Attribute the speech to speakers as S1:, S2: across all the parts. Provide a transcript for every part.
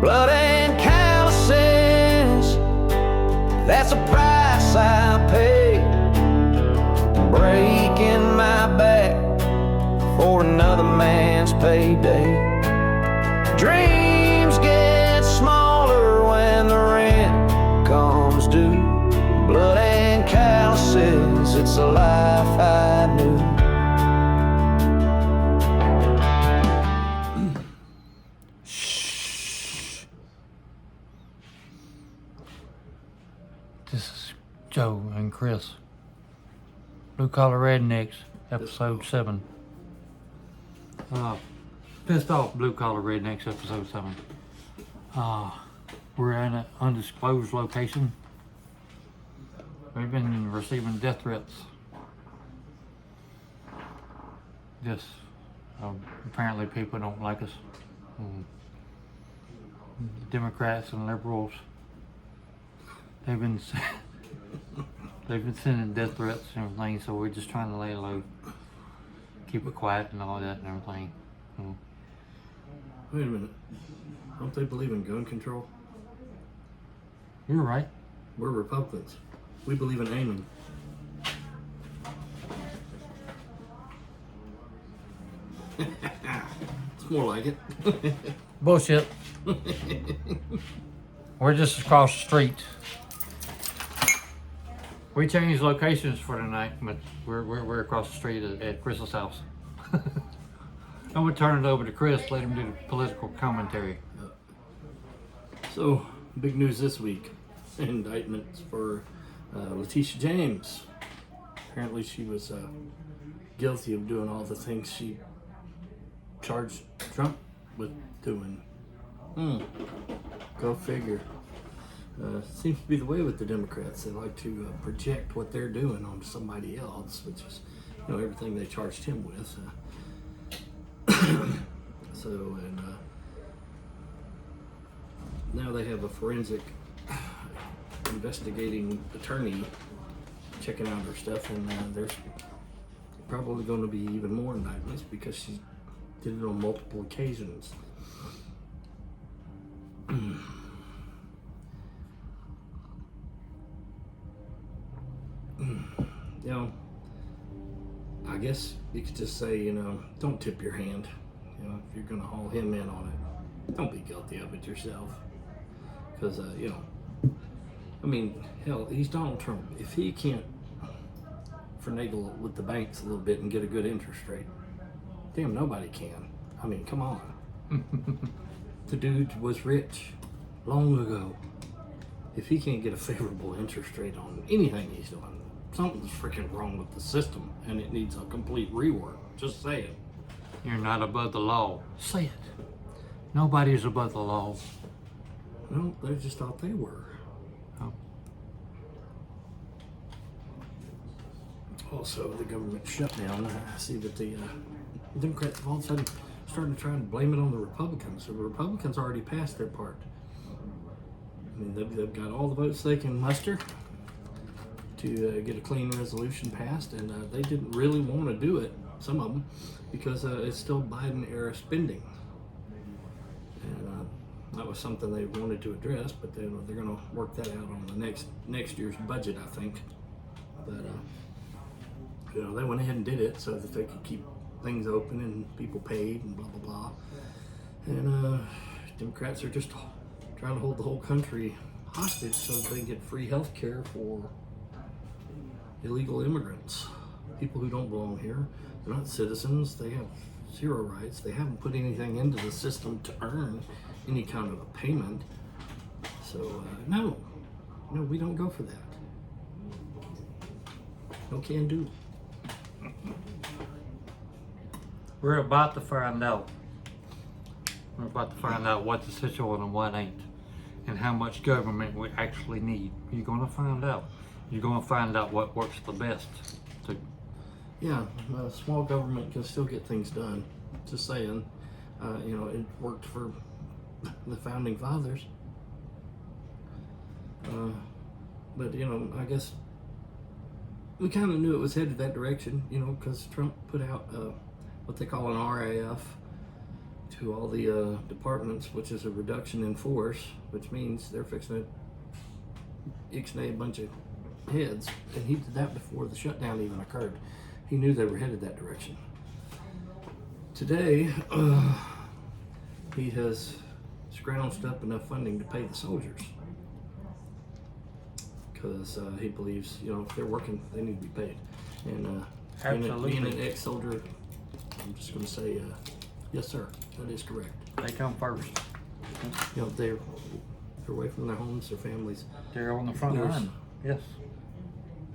S1: blood and calluses. That's the price I pay, breaking my back for another man's payday. Dreams get smaller when the rent comes due. Blood and calluses, it's a life I knew.
S2: Shh. This is Joe and Chris. Blue Collar Rednecks, episode 7. Pissed off Blue Collar Rednecks, episode 7. We're in an undisclosed location. We've been receiving death threats. Just apparently people don't like us. Democrats and liberals. They've been sending death threats and everything, so we're just trying to lay low, keep it quiet and all that and everything.
S3: Wait a minute. Don't they believe in gun control?
S2: You're right.
S3: We're Republicans. We believe in aiming. It's more like it.
S2: Bullshit. We're just across the street. We changed locations for tonight, but we're across the street at Chris's house. I'm gonna turn it over to Chris, let him do the political commentary.
S3: So, big news this week. Indictments for Letitia James. Apparently she was guilty of doing all the things she charged Trump with doing. Go figure. Seems to be the way with the Democrats. They like to project what they're doing on somebody else, which is, everything they charged him with. Now they have a forensic investigating attorney checking out her stuff, and there's probably going to be even more indictments because she did it on multiple occasions. I guess you could just say, don't tip your hand. If you're going to haul him in on it, don't be guilty of it yourself. Because, hell, he's Donald Trump. If he can't finagle with the banks a little bit and get a good interest rate, damn, nobody can. Come on. The dude was rich long ago. If he can't get a favorable interest rate on anything he's doing, something's freaking wrong with the system, and it needs a complete rework. Just say it.
S2: You're not above the law. Say it. Nobody's above the law.
S3: Well, they just thought they were.
S2: Oh.
S3: Also, the government shutdown. I see that the Democrats all of a sudden started trying to blame it on the Republicans. So the Republicans already passed their part. They've got all the votes they can muster to get a clean resolution passed, and they didn't really want to do it, some of them, because it's still Biden era spending. And that was something they wanted to address, but they're going to work that out on the next year's budget, I think. But they went ahead and did it so that they could keep things open and people paid and blah blah blah. And Democrats are just trying to hold the whole country hostage so that they can get free health care for illegal immigrants, people who don't belong here. They're not citizens. They have zero rights. They haven't put anything into the system to earn any kind of a payment. So no, we don't go for that. No can do.
S2: We're about to find out. We're about to find out what's essential and what ain't, and how much government we actually need. You're gonna find out. You're gonna find out what works the best.
S3: Yeah, small government can still get things done. Just saying, it worked for the founding fathers. But I guess we kind of knew it was headed that direction, because Trump put out what they call an RAF to all the departments, which is a reduction in force, which means they're fixing to ixnay a bunch of heads. And he did that before the shutdown even occurred. He knew they were headed that direction. Today, he has scrounged up enough funding to pay the soldiers. Because he believes, if they're working, they need to be paid. And being an ex-soldier, I'm just going to say, yes, sir, that is correct.
S2: They come first.
S3: They're away from their homes, their families.
S2: They're on the front line. Yes.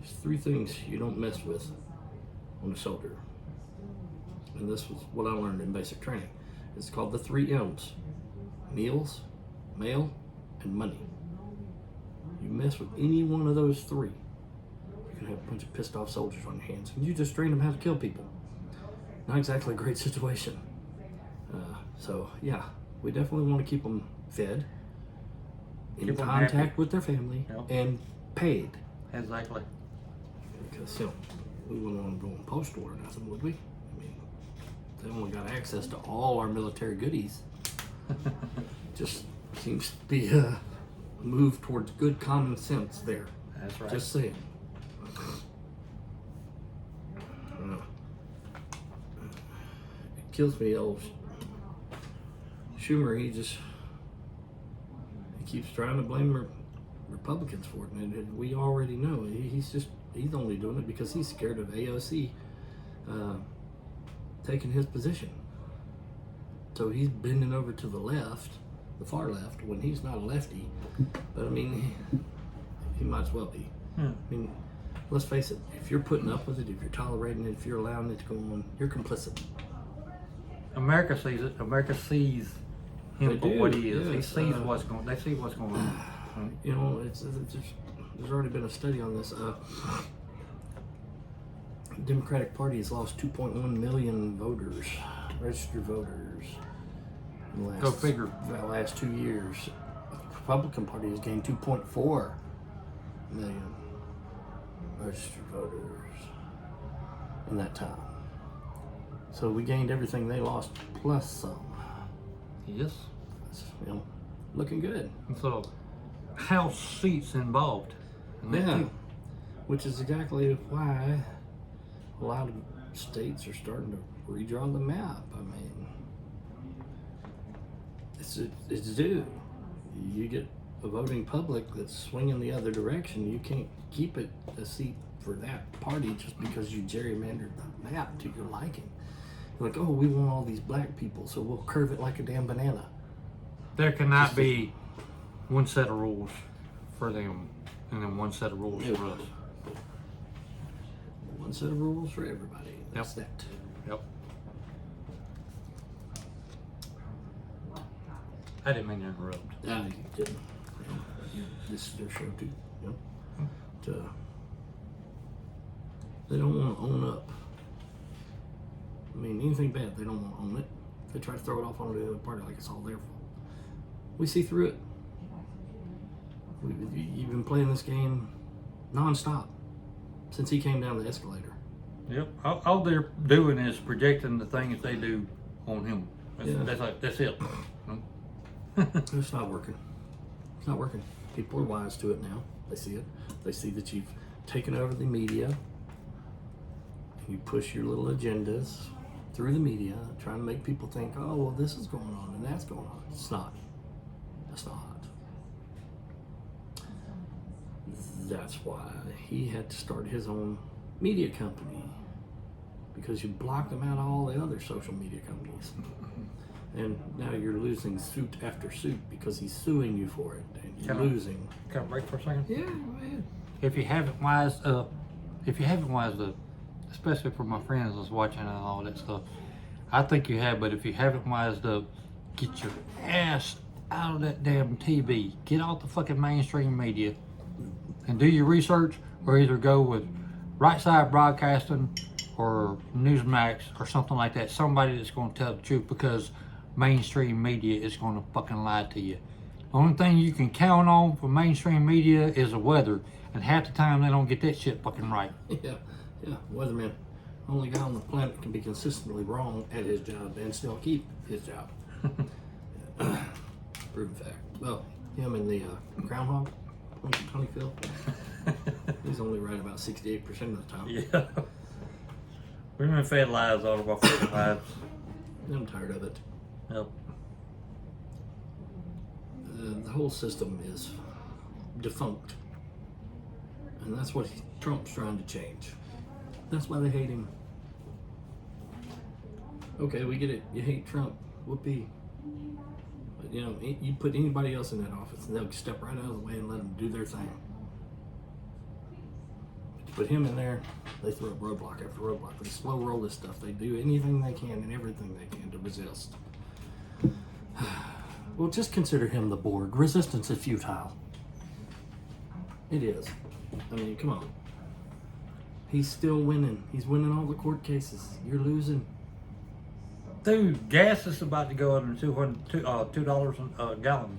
S3: There's 3 things you don't mess with on a soldier. And this was what I learned in basic training. It's called the 3 M's. Meals, mail, and money. You mess with any one of those 3, you can have a bunch of pissed off soldiers on your hands. And you just train them how to kill people. Not exactly a great situation. So yeah, we definitely want to keep them fed, in contact with their family, and paid.
S2: Exactly.
S3: Because we wouldn't want them going postal or nothing, would we? I mean, they only got access to all our military goodies. Just seems to be a move towards good common sense there.
S2: That's right.
S3: Just saying. It kills me, old Schumer. He keeps trying to blame Republicans for it, and we already know he's only doing it because he's scared of AOC taking his position. So he's bending over to the left, the far left, when he's not a lefty. But I mean, he might as well be. I mean, let's face it, if you're putting up with it, if you're tolerating it, if you're allowing it to go on, you're complicit.
S2: America sees it. America sees him for what he is.
S3: Yes.
S2: He sees what's going. They see what's going on.
S3: There's already been a study on this. The Democratic Party has lost 2.1 million voters, registered voters, in the last 2 years. The Republican Party has gained 2.4 million registered voters in that time. So we gained everything they lost plus some.
S2: Yes.
S3: That's, looking good.
S2: So, House seats involved.
S3: Yeah, which is exactly why a lot of states are starting to redraw the map. I mean, it's due. You get a voting public that's swinging the other direction. You can't keep it a seat for that party just because you gerrymandered the map to your liking. Like, oh, we want all these black people, so we'll curve it like a damn banana.
S2: There cannot be one set of rules for them and then one set of rules for us.
S3: One set of rules for everybody. That's that.
S2: Yep. I didn't mean to interrupt.
S3: No, you didn't. This is their show too. They don't want to own up. I mean, anything bad, they don't want to own it. They try to throw it off onto the other party like it's all their fault. We see through it. You've been playing this game non-stop since he came down the escalator.
S2: Yep. All they're doing is projecting the things they do on him. That's it.
S3: It's not working. It's not working. People are wise to it now. They see it. They see that you've taken over the media. You push your little agendas through the media, trying to make people think, oh, well, this is going on and that's going on. It's not. It's not. That's why he had to start his own media company, because you blocked him out of all the other social media companies. And now you're losing suit after suit because he's suing you for it, and you're losing.
S2: Can I break for a second?
S3: Yeah, go ahead.
S2: If you haven't wised up, especially for my friends that's watching and all that stuff, I think you have, but if you haven't wised up, get your ass out of that damn TV. Get off the fucking mainstream media and do your research, or either go with Right Side Broadcasting or Newsmax or something like that. Somebody that's going to tell the truth, because mainstream media is going to fucking lie to you. The only thing you can count on for mainstream media is the weather, and half the time they don't get that shit fucking right.
S3: Yeah, weatherman. Only guy on the planet can be consistently wrong at his job and still keep his job. Proven fact. Well, him and the groundhog, Uncle Tony Phil, he's only right about 68% of the time.
S2: Yeah. We've been fed lies all of our fucking lives.
S3: I'm tired of it.
S2: Yep.
S3: The whole system is defunct. And that's what Trump's trying to change. That's why they hate him. Okay, we get it. You hate Trump. Whoopee. But, you know, you put anybody else in that office and they'll step right out of the way and let them do their thing. But you put him in there, they throw up roadblock after roadblock. They slow roll this stuff. They do anything they can and everything they can to resist. Well, just consider him the Borg. Resistance is futile. It is. I mean, come on. He's still winning. He's winning all the court cases. You're losing.
S2: Dude, gas is about to go under $2 a gallon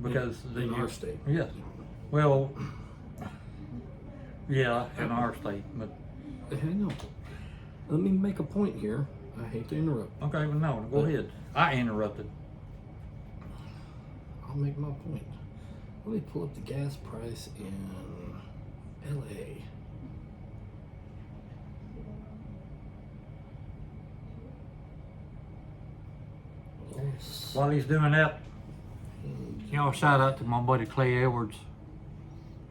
S2: because
S3: in our state.
S2: Yes. Well, yeah, in our state, but
S3: Hang on. Let me make a point here. I hate to interrupt.
S2: okay, well, no, go ahead. I interrupted.
S3: I'll make my point. Let me pull up the gas price in LA.
S2: While he's doing that, you know, shout out to my buddy Clay Edwards.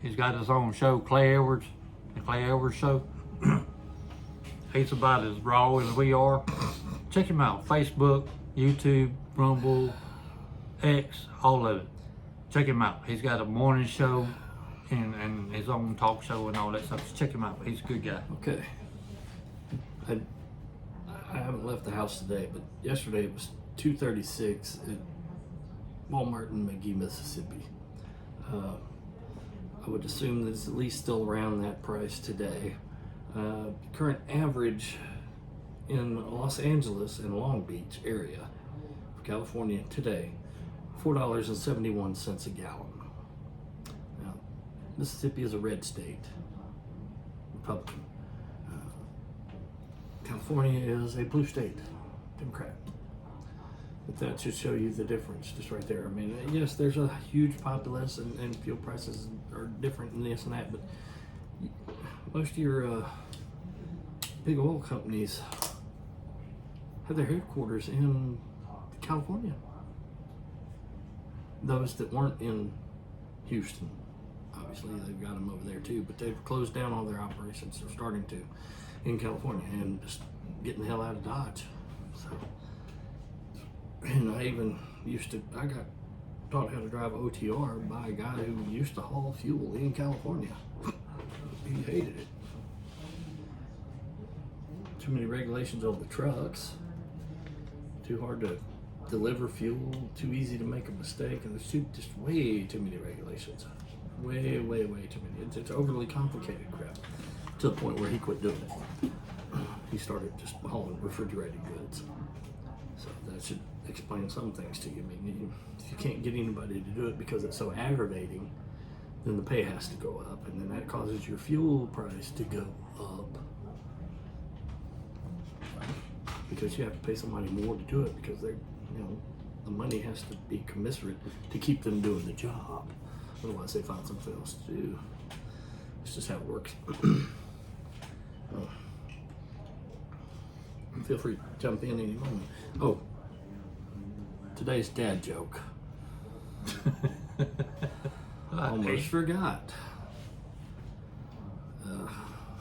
S2: He's got his own show, Clay Edwards, the Clay Edwards Show. He's about as raw as we are. Check him out, Facebook, YouTube, Rumble, X, all of it. Check him out. He's got a morning show and his own talk show and all that stuff. Just check him out. He's a good guy.
S3: Okay. I haven't left the house today, but yesterday it was $2.36 at Walmart in McGee, Mississippi. I would assume that it's at least still around that price today. Current average in Los Angeles and Long Beach area of California today, $4.71 a gallon. Now, Mississippi is a red state, Republican. California is a blue state, Democrat. But that should show you the difference just right there. I mean, yes, there's a huge populace and fuel prices are different and this and that, but most of your big oil companies have their headquarters in California. Those that weren't in Houston, obviously they've got them over there too, but they've closed down all their operations. They're starting to in California and just getting the hell out of Dodge. So, and I even I got taught how to drive OTR by a guy who used to haul fuel in California. He hated it. Too many regulations on the trucks. Too hard to deliver fuel. Too easy to make a mistake. And there's just way too many regulations. Way too many. It's overly complicated crap. To the point where he quit doing it. He started just hauling refrigerated goods. So that should explain some things to you. I mean, if you can't get anybody to do it because it's so aggravating, then the pay has to go up, and then that causes your fuel price to go up. Because you have to pay somebody more to do it because they're, you know, the money has to be commensurate to keep them doing the job. Otherwise, they find something else to do. It's just how it works. Feel free to jump in any moment. Oh, today's dad joke. Almost forgot.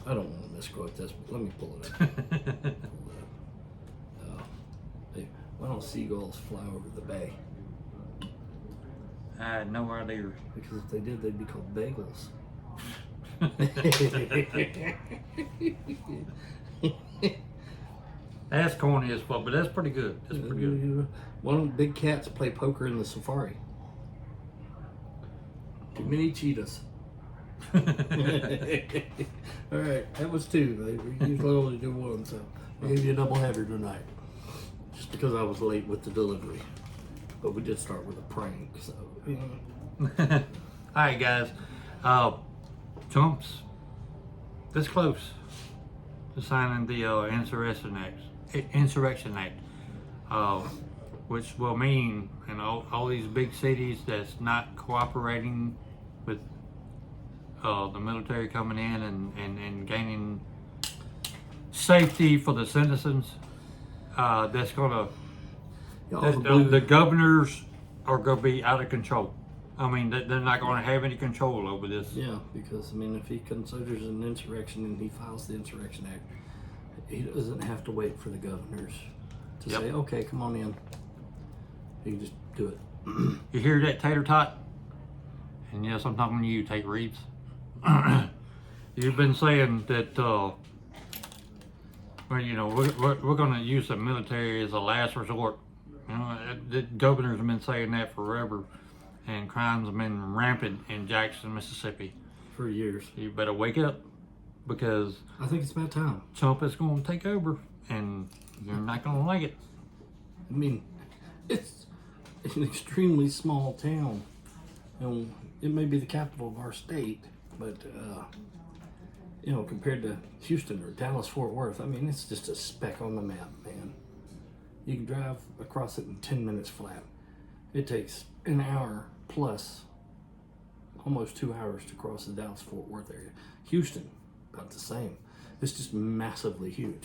S3: I don't want to misquote this, but let me pull it up. Hey, why don't seagulls fly over the bay?
S2: I had no idea.
S3: Because if they did, they'd be called bagels.
S2: That's corny as fuck, but that's pretty good. That's pretty good.
S3: Why don't big cats play poker in the safari? Too many cheetahs. All right, that was two. We usually only do one, so I gave you a double header tonight. Just because I was late with the delivery. But we did start with a prank, so.
S2: All right, guys. Trump's this close to signing the Insurrection Act. which will mean in all these big cities that's not cooperating with the military coming in and gaining safety for the citizens, that's gonna the governors are gonna be out of control. I mean, they're not gonna have any control over this.
S3: Yeah, because I mean, if he considers an insurrection and he files the Insurrection Act, he doesn't have to wait for the governors to say, "Okay, come on in." He can just do it.
S2: You hear that, tater tot? And yes, I'm talking to you, Tate Reeves. You've been saying that, well, you know, we're going to use the military as a last resort. You know, the governors have been saying that forever, and crimes have been rampant in Jackson, Mississippi.
S3: For years.
S2: You better wake up, because
S3: I think it's about time.
S2: Trump is going to take over, and you're not going to like it.
S3: I mean, it's an extremely small town. And it may be the capital of our state, but you know, compared to Houston or Dallas, Fort Worth, I mean, it's just a speck on the map, man. You can drive across it in 10 minutes flat. It takes an hour plus, almost 2 hours to cross the Dallas, Fort Worth area. Houston, about the same. It's just massively huge.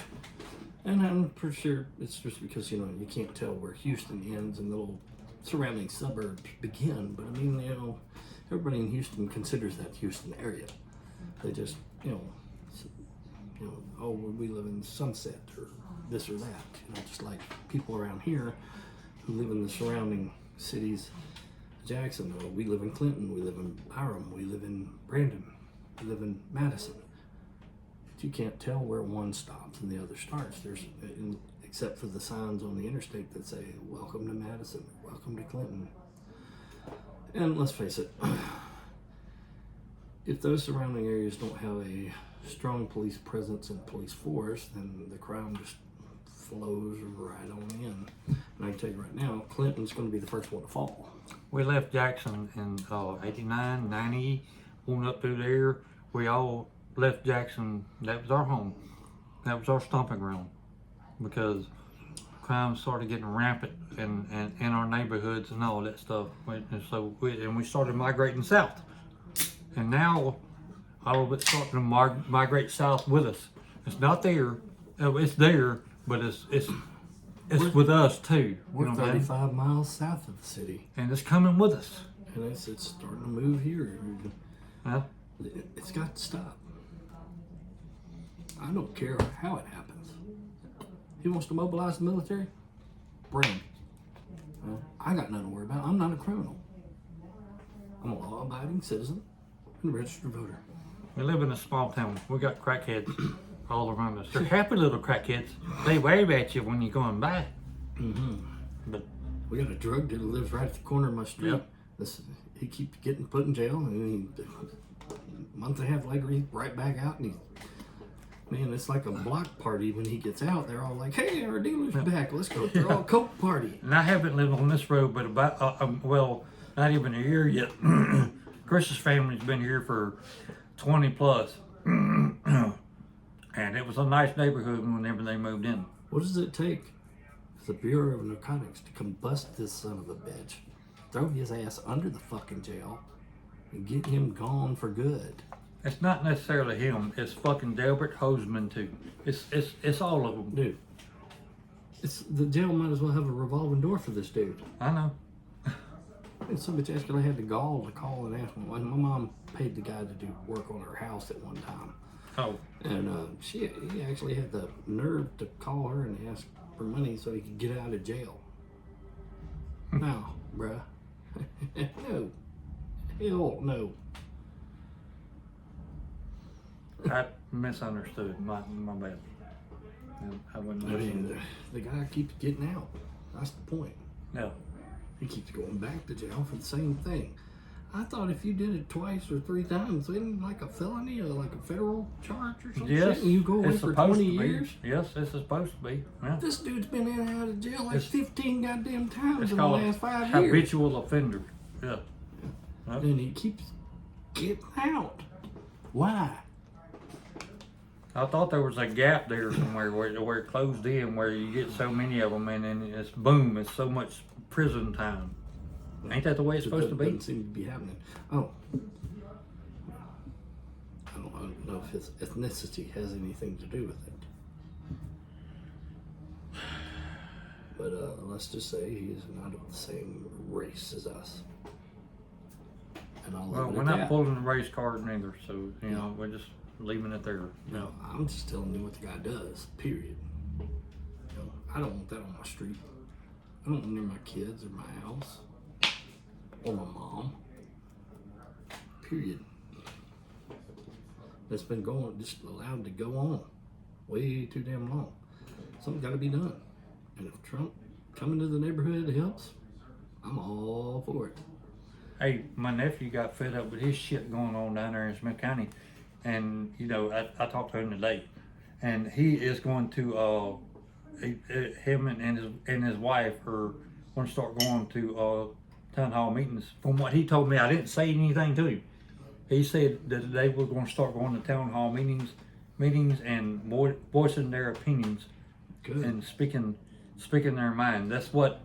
S3: And I'm pretty sure it's just because, you know, you can't tell where Houston ends and the little surrounding suburbs begin. But I mean, you know, everybody in Houston considers that Houston area. They just, you know, oh, we live in Sunset or this or that. You know, just like people around here who live in the surrounding cities. Jackson, or we live in Clinton, we live in Byram, we live in Brandon, we live in Madison. But you can't tell where one stops and the other starts. There's, except for the signs on the interstate that say, "Welcome to Madison," "Welcome to Clinton." And let's face it, if those surrounding areas don't have a strong police presence and police force, then the crime just flows right on in. And I can tell you right now, Clinton's going to be the first one to fall.
S2: We left Jackson in 89, 90, went up through there. We all left Jackson. That was our home. That was our stomping ground, because crime started getting rampant in our neighborhoods and all that stuff. And so we started migrating south. And now all of it's starting to migrate south with us. It's not there. It's there, but it's with us too.
S3: We're 35 miles south of the city.
S2: And it's coming with us.
S3: And it's starting to move here.
S2: Yeah.
S3: It's got to stop. I don't care how it happens. He wants to mobilize the military? Bring him. I got nothing to worry about. I'm not a criminal. I'm a law-abiding citizen and a registered voter.
S2: We live in a small town. We got crackheads all around us. They're happy little crackheads. They wave at you when you're going by.
S3: Mm-hmm.
S2: But
S3: we got a drug dealer who lives right at the corner of my street.
S2: Yep.
S3: He keeps getting put in jail, and a month and a half later, he's right back out, and man, it's like a block party when he gets out. They're all like, "Hey, our dealer's back. Let's go throw a coke party."
S2: And I haven't lived on this road, but about well, not even a year yet. Chris's family's been here for 20 plus, and it was a nice neighborhood whenever they moved in.
S3: What does it take for the Bureau of Narcotics to come bust this son of a bitch, throw his ass under the fucking jail, and get him gone for good?
S2: It's not necessarily him. It's fucking Delbert Hoseman too. It's all of them.
S3: Dude, the jail might as well have a revolving door for this dude.
S2: I know.
S3: And some bitch actually had the gall to call and ask me. My mom paid the guy to do work on her house at one time.
S2: Oh.
S3: And he actually had the nerve to call her and ask for money so he could get out of jail. Now, bruh. No. Hell no.
S2: I misunderstood. My bad. I wouldn't
S3: I mean,
S2: listen.
S3: the guy keeps getting out. That's the point.
S2: No.
S3: He keeps going back to jail for the same thing. I thought if you did it twice or 3 times, isn't like a felony or like a federal charge or something?
S2: Yes.
S3: And you go away
S2: it's
S3: for
S2: supposed
S3: 20
S2: to be.
S3: years?
S2: Yes, this is supposed to be. Yeah.
S3: This dude's been in and out of jail like
S2: It's-
S3: 15 goddamn times
S2: It's
S3: in the
S2: called
S3: last 5 years.
S2: habitual offender. Yeah.
S3: And he keeps getting out. Why?
S2: I thought there was a gap there somewhere where it closed in, where you get so many of them, and then it's boom, it's so much prison time. Ain't that the way it's supposed to be?
S3: Doesn't seem to be happening. Oh, I don't know if his ethnicity has anything to do with it. But let's just say he is not of the same race as us. And I'll
S2: Well,
S3: leave it
S2: we're
S3: at
S2: not
S3: that.
S2: pulling the race card neither, so you know we're just leaving it there.
S3: No, I'm just telling you what the guy does. Period. You know, I don't want that on my street. I don't want it near my kids or my house or my mom. Period. It's been going, just allowed to go on way too damn long. Something's got to be done. And if Trump coming to the neighborhood helps, I'm all for it.
S2: Hey, my nephew got fed up with his shit going on down there in Smith County, and you know I talked to him today, and he is going to him and his wife are going to start going to town hall meetings. From what he told me, I didn't say anything to him. He said that they were going to start going to town hall meetings and voicing their opinions.
S3: Good.
S2: And speaking their mind. That's what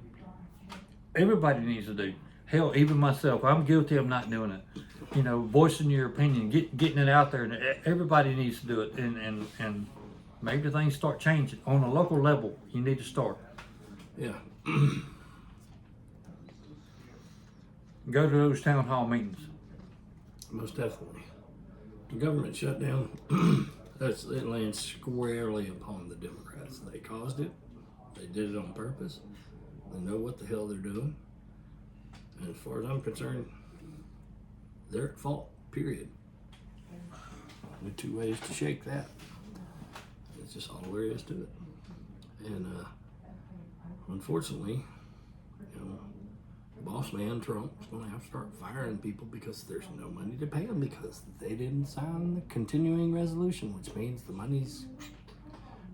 S2: everybody needs to do. Hell, even myself, I'm guilty of not doing it. You know, voicing your opinion, getting it out there, and everybody needs to do it. And maybe things start changing on a local level. You need to start.
S3: Yeah.
S2: Go to those town hall meetings.
S3: Most definitely. The government shutdown, it lands squarely upon the Democrats. They caused it. They did it on purpose. They know what the hell they're doing. And as far as I'm concerned, they're at fault, period. Only two ways to shake that. It's just all there is to it. And unfortunately, you know, boss man Trump is going to have to start firing people because there's no money to pay them because they didn't sign the continuing resolution, which means the money's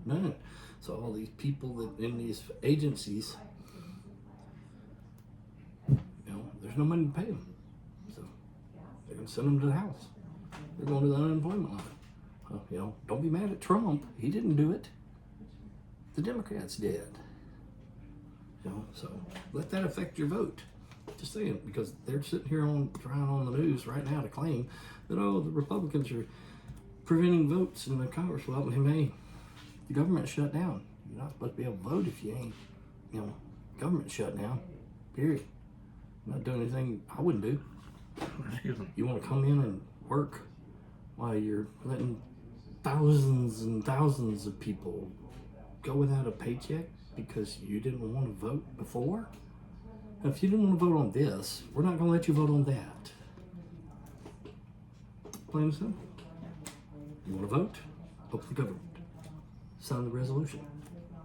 S3: none. So all these people that in these agencies, you know, there's no money to pay them. So they're going to send them to the house. They're going to the unemployment line. Well, you know, don't be mad at Trump. He didn't do it. The Democrats did. You know, so let that affect your vote. Just saying, because they're sitting here trying on the news right now to claim that, oh, the Republicans are preventing votes in the Congress. Well, hey, the government shut down. You're not supposed to be able to vote if you ain't, you know, government shut down. Period. You're not doing anything I wouldn't do.
S2: Excuse me.
S3: You want to come in and work while you're letting thousands and thousands of people go without a paycheck because you didn't want to vote before? If you didn't want to vote on this, we're not going to let you vote on that. Plain and simple. You want to vote? Vote for the government. Sign the resolution.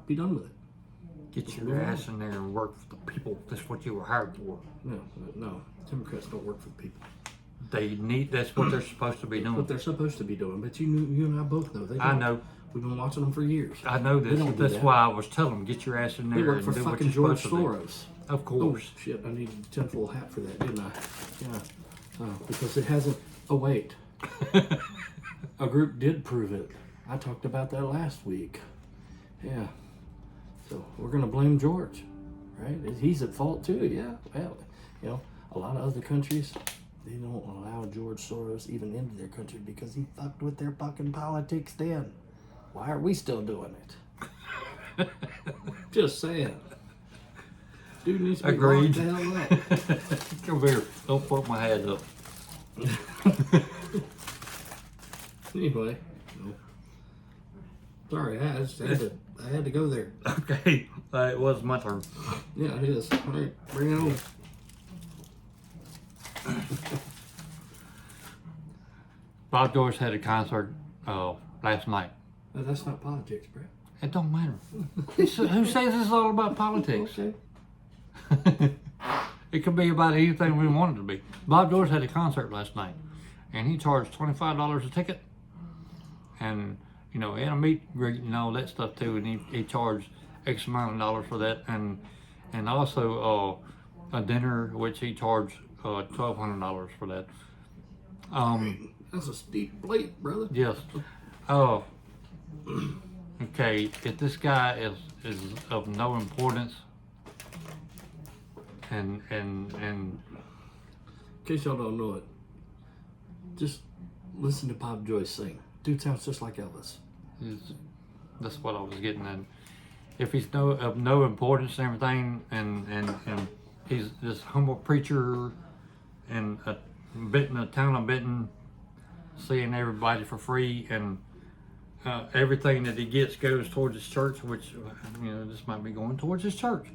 S3: Be done with it.
S2: Get your ass in there and work for the people. That's what you were hired for.
S3: No. Democrats don't work for the people.
S2: That's what they're supposed to be
S3: What
S2: doing.
S3: they're supposed to be doing, but you and I both know they don't.
S2: I know.
S3: We've been watching them for years.
S2: I know
S3: They
S2: this.
S3: don't do
S2: That's
S3: that.
S2: why I was telling them, get your ass in
S3: They
S2: there
S3: work
S2: and
S3: for
S2: do what
S3: fucking
S2: you're
S3: George
S2: supposed to do.
S3: Soros.
S2: Of
S3: Oh
S2: course.
S3: shit! I need a tinfoil hat for that, didn't I? Yeah. Because it hasn't. Oh wait. A group did prove it. I talked about that last week. Yeah. So we're gonna blame George, right? He's at fault too. Yeah. Well, you know, a lot of other countries, they don't allow George Soros even into their country because he fucked with their fucking politics then. Why are we still doing it? Just saying. Dude needs to be
S2: Agreed.
S3: locked the hell up.
S2: Come here. Don't fuck my head up.
S3: Anyway, no. Sorry, I had to go there.
S2: Okay. It was my turn.
S3: Yeah, it is. All right, bring it on.
S2: Bob George had a concert last night.
S3: No, that's not politics, Brett.
S2: It don't matter. Who says this is all about politics?
S3: Okay.
S2: It could be about anything we want it to be. Bob George had a concert last night, and he charged $25 a ticket, and you know, and a meet and greet and all that stuff too. And he charged X amount of dollars for that, and also a dinner which he charged $1,200 for that.
S3: That's a steep plate, brother.
S2: Yes. okay, if this guy is of no importance, and
S3: In case y'all don't know it, just listen to Bob Joyce sing. Dude sounds just like Elvis.
S2: that's what I was getting at. If he's of no importance and everything, and he's this humble preacher in a town of Benton, seeing everybody for free, and everything that he gets goes towards his church, which, this might be going towards his church.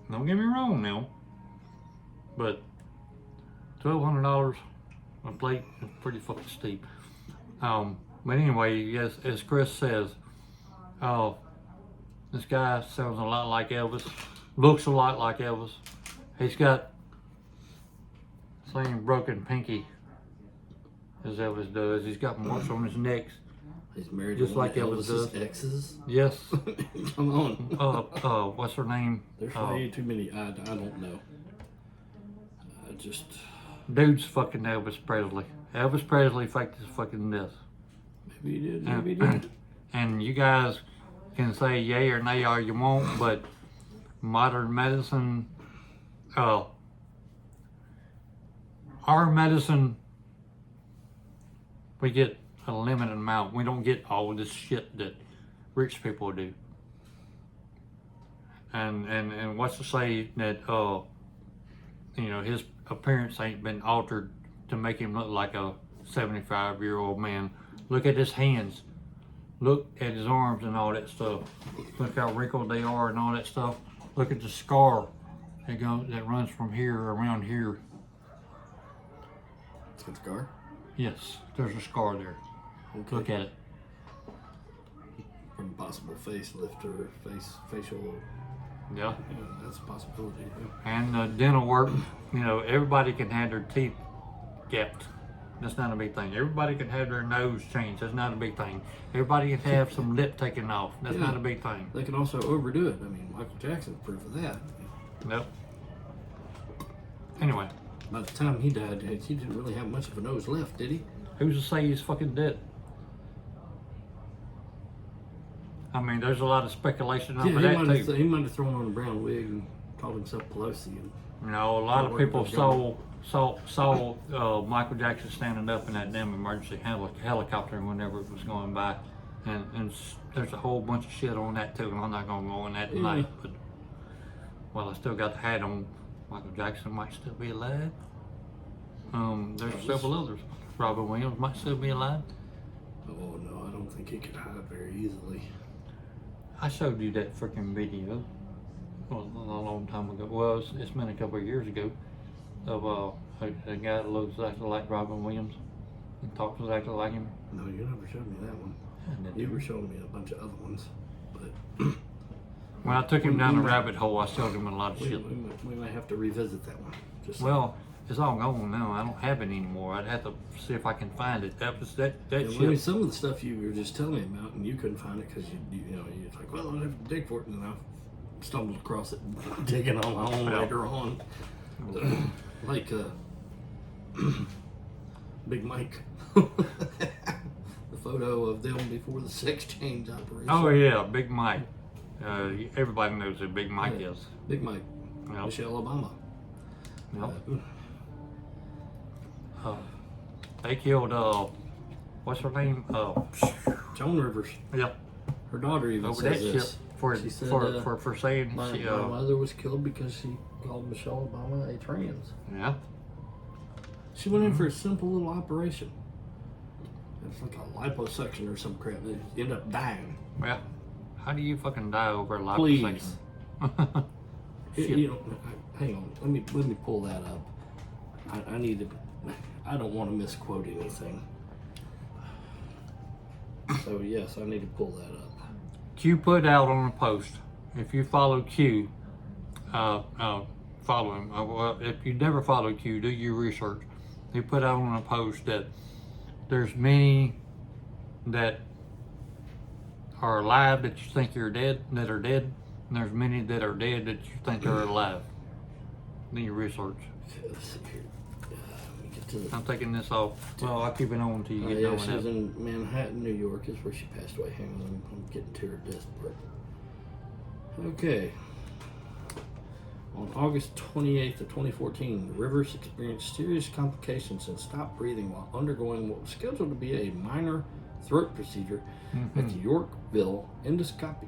S2: Don't get me wrong now, but $1,200 a plate is pretty fucking steep. But anyway, yes, as Chris says, this guy sounds a lot like Elvis, looks a lot like Elvis. He's got the same broken pinky as Elvis does. He's got marks on his neck.
S3: He's married
S2: Just
S3: to one
S2: like
S3: of
S2: Elvis
S3: Elvis's
S2: does.
S3: exes.
S2: Yes.
S3: Come on.
S2: What's her name?
S3: There's way too many. I don't know. I just.
S2: Dude's fucking Elvis Presley. Elvis Presley faked his fucking death.
S3: Maybe he did. Maybe he did.
S2: And you guys can say yay or nay all you want, but modern medicine, our medicine, we get a limited amount. We don't get all this shit that rich people do. And what's to say that his appearance ain't been altered to make him look like a 75-year-old man. Look at his hands. Look at his arms and all that stuff. Look how wrinkled they are and all that stuff. Look at the scar that runs from here around here.
S3: It's a scar?
S2: Yes, there's a scar there.
S3: Okay.
S2: Look at it.
S3: From possible facelift or facial.
S2: Yeah.
S3: That's a possibility. Yeah.
S2: And dental work, everybody can have their teeth kept. That's not a big thing. Everybody can have their nose changed. That's not a big thing. Everybody can have some lip taken off. That's not a big thing.
S3: They can also overdo it. I mean, Michael Jackson's proof of that.
S2: Nope. Anyway.
S3: By the time he died, he didn't really have much of a nose left, did he?
S2: Who's to say he's fucking dead? I mean, there's a lot of speculation over that too.
S3: He might have thrown on a brown wig and called himself Pelosi. And
S2: a lot of people saw Michael Jackson standing up in that damn emergency helicopter whenever it was going by, and there's a whole bunch of shit on that too. And I'm not gonna go on that tonight, but I still got the hat on. Michael Jackson might still be alive. There's several others. Robin Williams might still be alive.
S3: Oh no, I don't think he could hide very easily.
S2: I showed you that freaking video a long time ago. Well, it's been a couple of years ago of a guy that looks exactly like Robin Williams and talks exactly like him.
S3: No, you never showed me that one. You were showing me a bunch of other ones, but
S2: when I took him down the rabbit hole, I showed him a lot of shit.
S3: We might have to revisit that one.
S2: Well, it's all gone now. I don't have it anymore. I'd have to see if I can find it. That shit.
S3: I mean, some of the stuff you were just telling me about, and you couldn't find it because you're like, well, I'll have to dig for it, and then I stumbled across it, digging on my own later on, like Big Mike, the photo of them before the sex change operation.
S2: Oh yeah, Big Mike. Everybody knows who Big Mike is.
S3: Big Mike,
S2: Yep.
S3: Michelle Obama.
S2: Yep. They killed what's her name?
S3: Joan Rivers.
S2: Yep.
S3: Her daughter even
S2: Over
S3: says
S2: that
S3: this.
S2: shit for saying
S3: my mother was killed because she called Michelle Obama a trans.
S2: Yeah.
S3: She went in for a simple little operation. It's like a liposuction or some crap. They end up dying.
S2: Well, how do you fucking die over a
S3: Please.
S2: liposuction?
S3: Hang on. Let me pull that up. I need to. I don't want to misquote anything. So yes, I need to pull that up.
S2: Q put out on a post. If you follow Q, follow him. Well, if you never follow Q, do your research. He put out on a post that there's many that are alive that you think are dead, and there's many that are dead that you think are alive. Do your research.
S3: Let me get to the.
S2: I'm taking this off. Well, I'll keep it on until you get
S3: Yeah,
S2: done
S3: she
S2: with
S3: was
S2: that.
S3: in Manhattan, New York, is where she passed away. Hang on, I'm getting to her death part. Okay. On August 28th of 2014, Rivers experienced serious complications and stopped breathing while undergoing what was scheduled to be a minor throat procedure at the Yorkville Endoscopy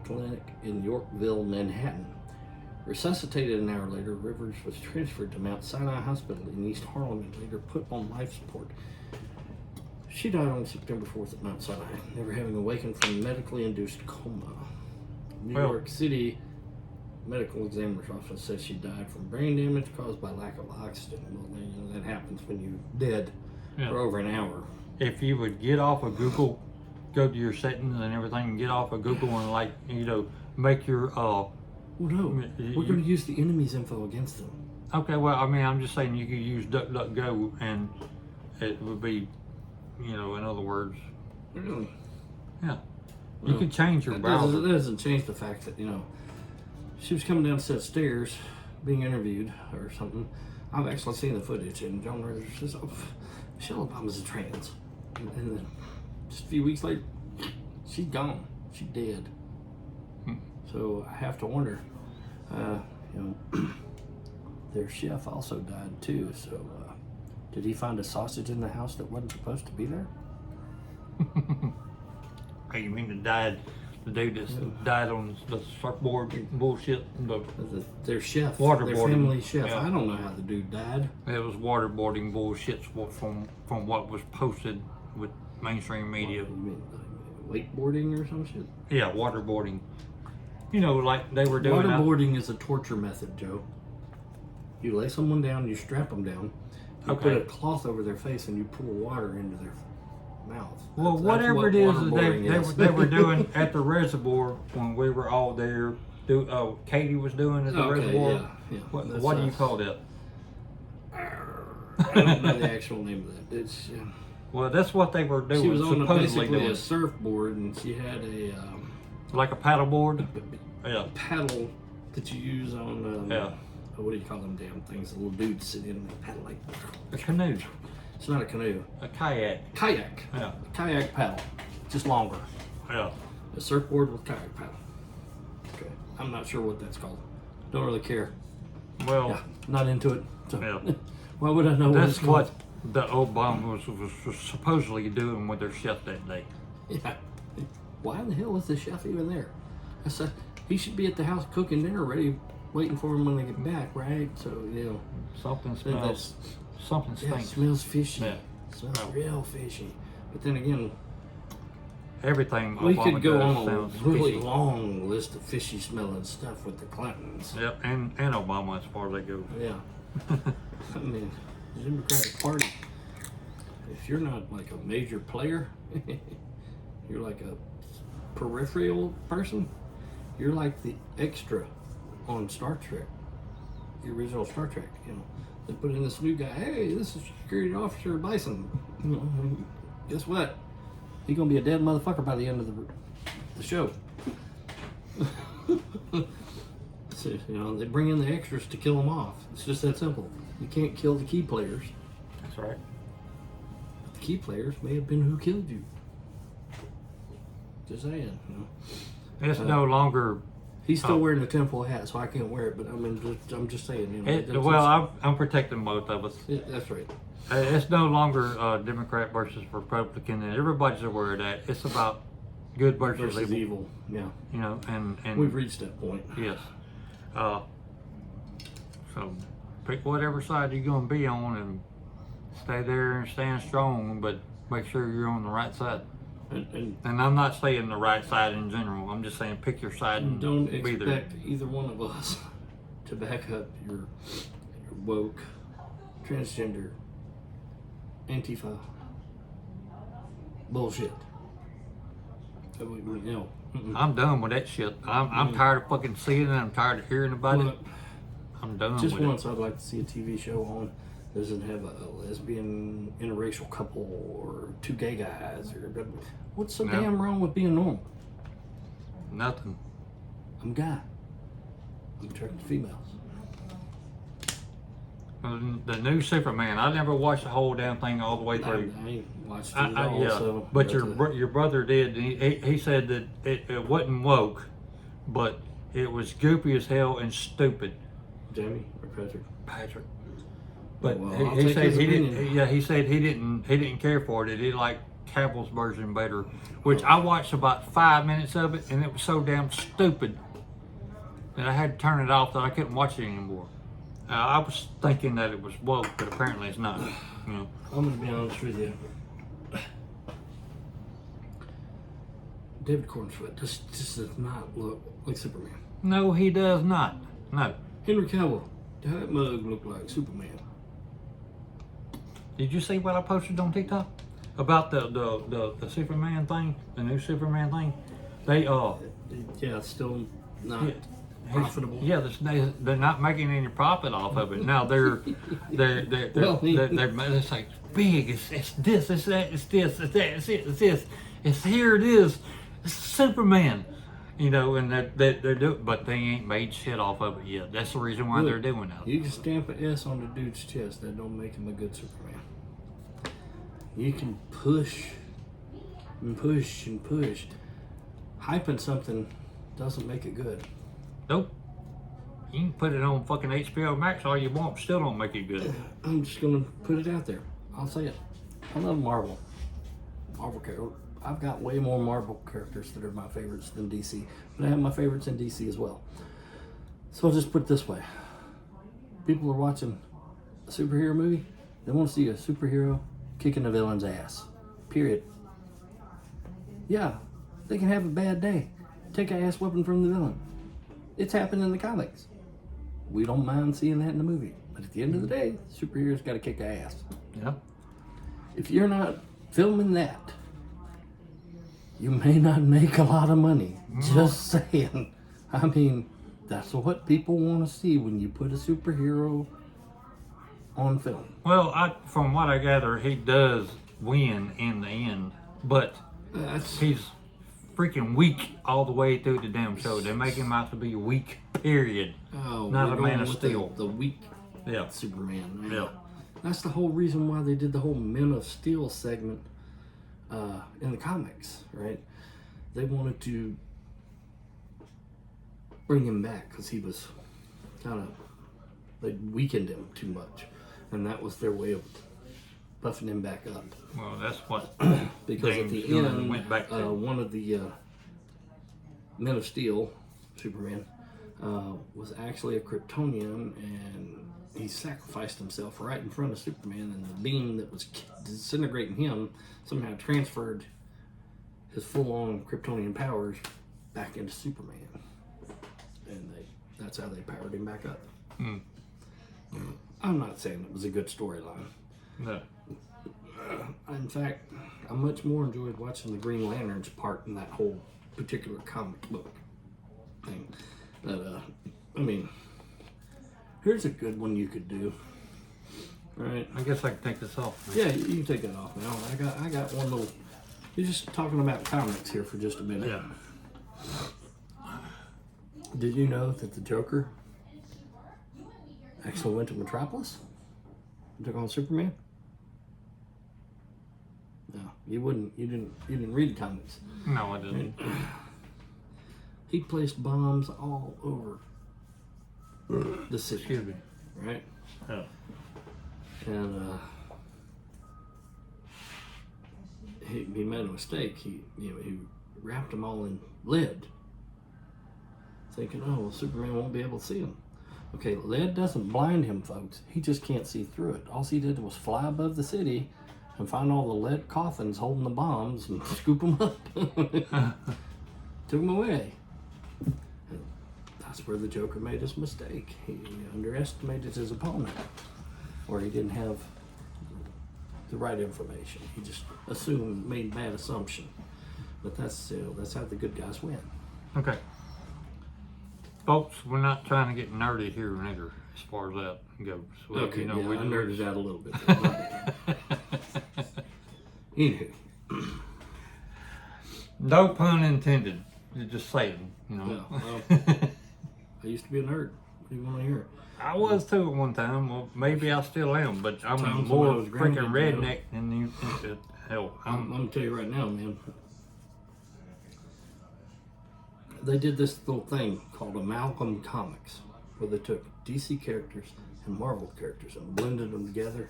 S3: Clinic in Yorkville, Manhattan. Resuscitated an hour later, Rivers was transferred to Mount Sinai Hospital in East Harlem and later put on life support. She died on September 4th at Mount Sinai, never having awakened from a medically induced coma. New York City Medical Examiner's Office says she died from brain damage caused by lack of oxygen. Well, you know, that happens when you're dead for over an hour.
S2: If you would get off of Google, go to your settings and everything, and get off of Google and, like, you know, make your
S3: Well, no, we're going to use the enemy's info against them.
S2: Okay, well, I mean, I'm just saying you could use DuckDuckGo and it would be, you know, in other words,
S3: Really?
S2: yeah. You can change your browser.
S3: That doesn't change the fact that, you know, she was coming down a set of stairs being interviewed or something. I've actually seen the footage, and John Rogers says, oh, Michelle Obama's a trans. And then just a few weeks later, she's gone. She's dead. So I have to wonder, you know, their chef also died too. So did he find a sausage in the house that wasn't supposed to be there?
S2: Hey, you mean the dude that died on the surfboard bullshit?
S3: Their chef,
S2: Waterboarding.
S3: their family chef.
S2: Yeah.
S3: I don't know how the dude died.
S2: It was waterboarding bullshit from what was posted with mainstream media.
S3: You mean wakeboarding or some shit?
S2: Yeah, waterboarding. You know, like they were doing.
S3: Waterboarding is a torture method, Joe. You lay someone down, you strap them down, you put a cloth over their face, and you pour water into their mouth.
S2: Well,
S3: That's
S2: whatever
S3: what
S2: it is
S3: waterboarding
S2: that they were doing at the reservoir when we were all there. Katie was doing at the reservoir.
S3: Yeah.
S2: What do you call that?
S3: I don't know the actual name of that. It's
S2: Well, that's what they were doing.
S3: she was on
S2: supposedly
S3: basically
S2: doing.
S3: a surfboard, and she had a
S2: Like a paddleboard. Yeah.
S3: paddle that you use on what do you call them damn things? The little dudes sit in and they paddle like
S2: A canoe.
S3: it's not a canoe.
S2: A kayak.
S3: Kayak.
S2: Yeah.
S3: Kayak paddle. Just longer.
S2: Yeah.
S3: A surfboard with kayak paddle. Okay. I'm not sure what that's called. Don't really care.
S2: Well,
S3: Yeah. Not into it. So
S2: yeah.
S3: why would I know what it's
S2: That's
S3: called?
S2: what the Obama was supposedly doing with their chef that day.
S3: Yeah. Why in the hell was the chef even there? I said he should be at the house cooking dinner ready, waiting for him when they get back, right? So, you know.
S2: Something smells. Something
S3: Yeah, it
S2: stinks.
S3: smells fishy.
S2: Yeah.
S3: Smells real fishy. But then again,
S2: Everything
S3: we
S2: Obama
S3: could go
S2: does
S3: on a
S2: sounds
S3: really
S2: fishy.
S3: long list of fishy smelling stuff with the Clintons.
S2: Yep, and Obama as far as they go.
S3: Yeah. I mean, the Democratic Party, if you're not like a major player, you're like a peripheral person, you're like the extra on Star Trek, the original Star Trek, you know. They put in this new guy, hey, this is Security Officer Bison. You know, guess what? He's gonna be a dead motherfucker by the end of the show. So, you know, they bring in the extras to kill them off. It's just that simple. You can't kill the key players.
S2: That's right.
S3: But the key players may have been who killed you. Just saying, you know.
S2: It's no longer.
S3: He's still wearing the tinfoil hat, so I can't wear it. But I mean, I'm just saying, you know.
S2: I'm protecting both of us.
S3: Yeah, that's right.
S2: It's no longer Democrat versus Republican, and everybody's aware of that. It's about good versus
S3: Versus
S2: evil.
S3: evil. Yeah.
S2: You know, and
S3: We've reached that point.
S2: yes. So pick whatever side you're going to be on and stay there and stand strong, but make sure you're on the right side.
S3: And
S2: And I'm not saying the right side in general. I'm just saying pick your side and
S3: don't
S2: be there.
S3: expect either one of us to back up your woke, transgender, Antifa bullshit. You know.
S2: I'm done with that shit. I'm tired of fucking seeing it. I'm tired of hearing about it.
S3: Well,
S2: I'm done
S3: just
S2: with
S3: once I'd like to see a TV show on doesn't have a lesbian interracial couple or two gay guys or what's so
S2: No.
S3: damn wrong with being normal?
S2: it. Nothing.
S3: I'm a guy. I'm attracted to females.
S2: The new Superman. I never watched the whole damn thing all the way through.
S3: I ain't watched it at all.
S2: Yeah,
S3: So,
S2: but your brother did. And he said that it wasn't woke, but it was goopy as hell and stupid.
S3: Jamie or Patrick?
S2: Patrick. But
S3: Well, I'll
S2: he
S3: take
S2: said
S3: his
S2: he
S3: opinion.
S2: didn't. Yeah, he said he didn't care for it. He liked Cavill's version better, which I watched about 5 minutes of it, and it was so damn stupid that I had to turn it off. That I couldn't watch it anymore. I was thinking that it was woke, but apparently it's not. You know.
S3: I'm gonna be honest with you. David Cornsfoot just does not look like Superman.
S2: No, he does not. No.
S3: Henry Cavill, that mug looked like Superman.
S2: Did you see what I posted on TikTok about the Superman thing, the new Superman thing? They
S3: Yeah, it's still not
S2: Yeah.
S3: profitable.
S2: Yeah, they're not making any profit off of it. Now they're it's like big. It's this. It's that. It's this. It's that. It's it. It's this. It's here. It is. It's Superman. You know, and they're doing, but they ain't made shit off of it yet. That's the reason why they're doing that.
S3: You can stamp an S on the dude's chest. That don't make him a good Superman. You can push and push and push. Hyping something doesn't make it good.
S2: Nope. You can put it on fucking HBO Max all you want, still don't make it good.
S3: I'm just gonna put it out there. I'll say it. I love Marvel. I've got way more Marvel characters that are my favorites than DC, but I have my favorites in DC as well. So I'll just put it this way: people are watching a superhero movie. They want to see a superhero kicking a villain's ass. Period. Yeah, they can have a bad day. Take an ass whipping from the villain. It's happened in the comics. We don't mind seeing that in the movie. But at the end of the day, superheroes got to kick ass.
S2: Yeah.
S3: If you're not filming that, you may not make a lot of money. Just saying. I mean, that's what people want to see when you put a superhero on film.
S2: Well, from what I gather, he does win in the end, but he's freaking weak all the way through the damn show. They make him out to be weak, period.
S3: Oh,
S2: Not
S3: we're
S2: a Man
S3: going
S2: of
S3: with
S2: Steel.
S3: The weak
S2: Yeah.
S3: Superman.
S2: Yeah.
S3: That's the whole reason why they did the whole Men of Steel segment in the comics, right? They wanted to bring him back because he was they weakened him too much, and that was their way of buffing him back up.
S2: Well, that's what
S3: Because at
S2: James
S3: the
S2: Gunn
S3: end,
S2: went back to.
S3: one of the Men of Steel, Superman, was actually a Kryptonian, and he sacrificed himself right in front of Superman, and the beam that was disintegrating him somehow transferred his full-on Kryptonian powers back into Superman, and that's how they powered him back up. I'm not saying it was a good storyline.
S2: No.
S3: In fact, I much more enjoyed watching the Green Lanterns part in that whole particular comic book thing. But, I mean, here's a good one you could do. All right.
S2: I guess I can take this off.
S3: Yeah, you can take that off now. I got one little. You're just talking about comics here for just a minute.
S2: Yeah.
S3: Did you know that the Joker actually went to Metropolis and took on Superman? No, you wouldn't. You didn't read the comics.
S2: No, I didn't.
S3: He placed bombs all over the city.
S2: Excuse me.
S3: Right?
S2: Yeah.
S3: And he made a mistake. He wrapped them all in lead, thinking, oh, well, Superman won't be able to see them. Okay, lead doesn't blind him, folks. He just can't see through it. All he did was fly above the city and find all the lead coffins holding the bombs and scoop them up. Took them away. And that's where the Joker made his mistake. He underestimated his opponent, or he didn't have the right information. He just made bad assumption. But that's how the good guys win.
S2: Okay. Folks, we're not trying to get nerdy here neither, as far as that goes. So,
S3: Okay,
S2: you know,
S3: yeah,
S2: we
S3: I nerded out a little bit there. Anywho,
S2: no pun intended. You're just saying, you know.
S3: well, I used to be a nerd. You want to hear it?
S2: I was too at one time. Well, maybe I still am, but I'm
S3: Times
S2: more
S3: when I was
S2: freaking
S3: grounded,
S2: redneck than you. Hell,
S3: I'm gonna tell you right now, man. They did this little thing called Amalgam Comics, where they took DC characters and Marvel characters and blended them together.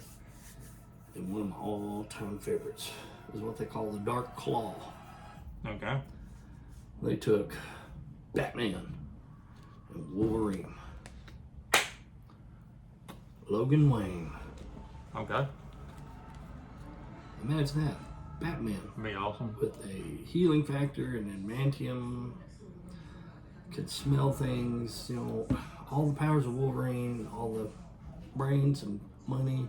S3: And one of my all-time favorites is what they call the Dark Claw.
S2: okay.
S3: They took Batman and Wolverine, Logan Wayne.
S2: Okay.
S3: Imagine that. Batman
S2: Be awesome.
S3: with a healing factor and adamantium, can smell things, you know, all the powers of Wolverine, all the brains and money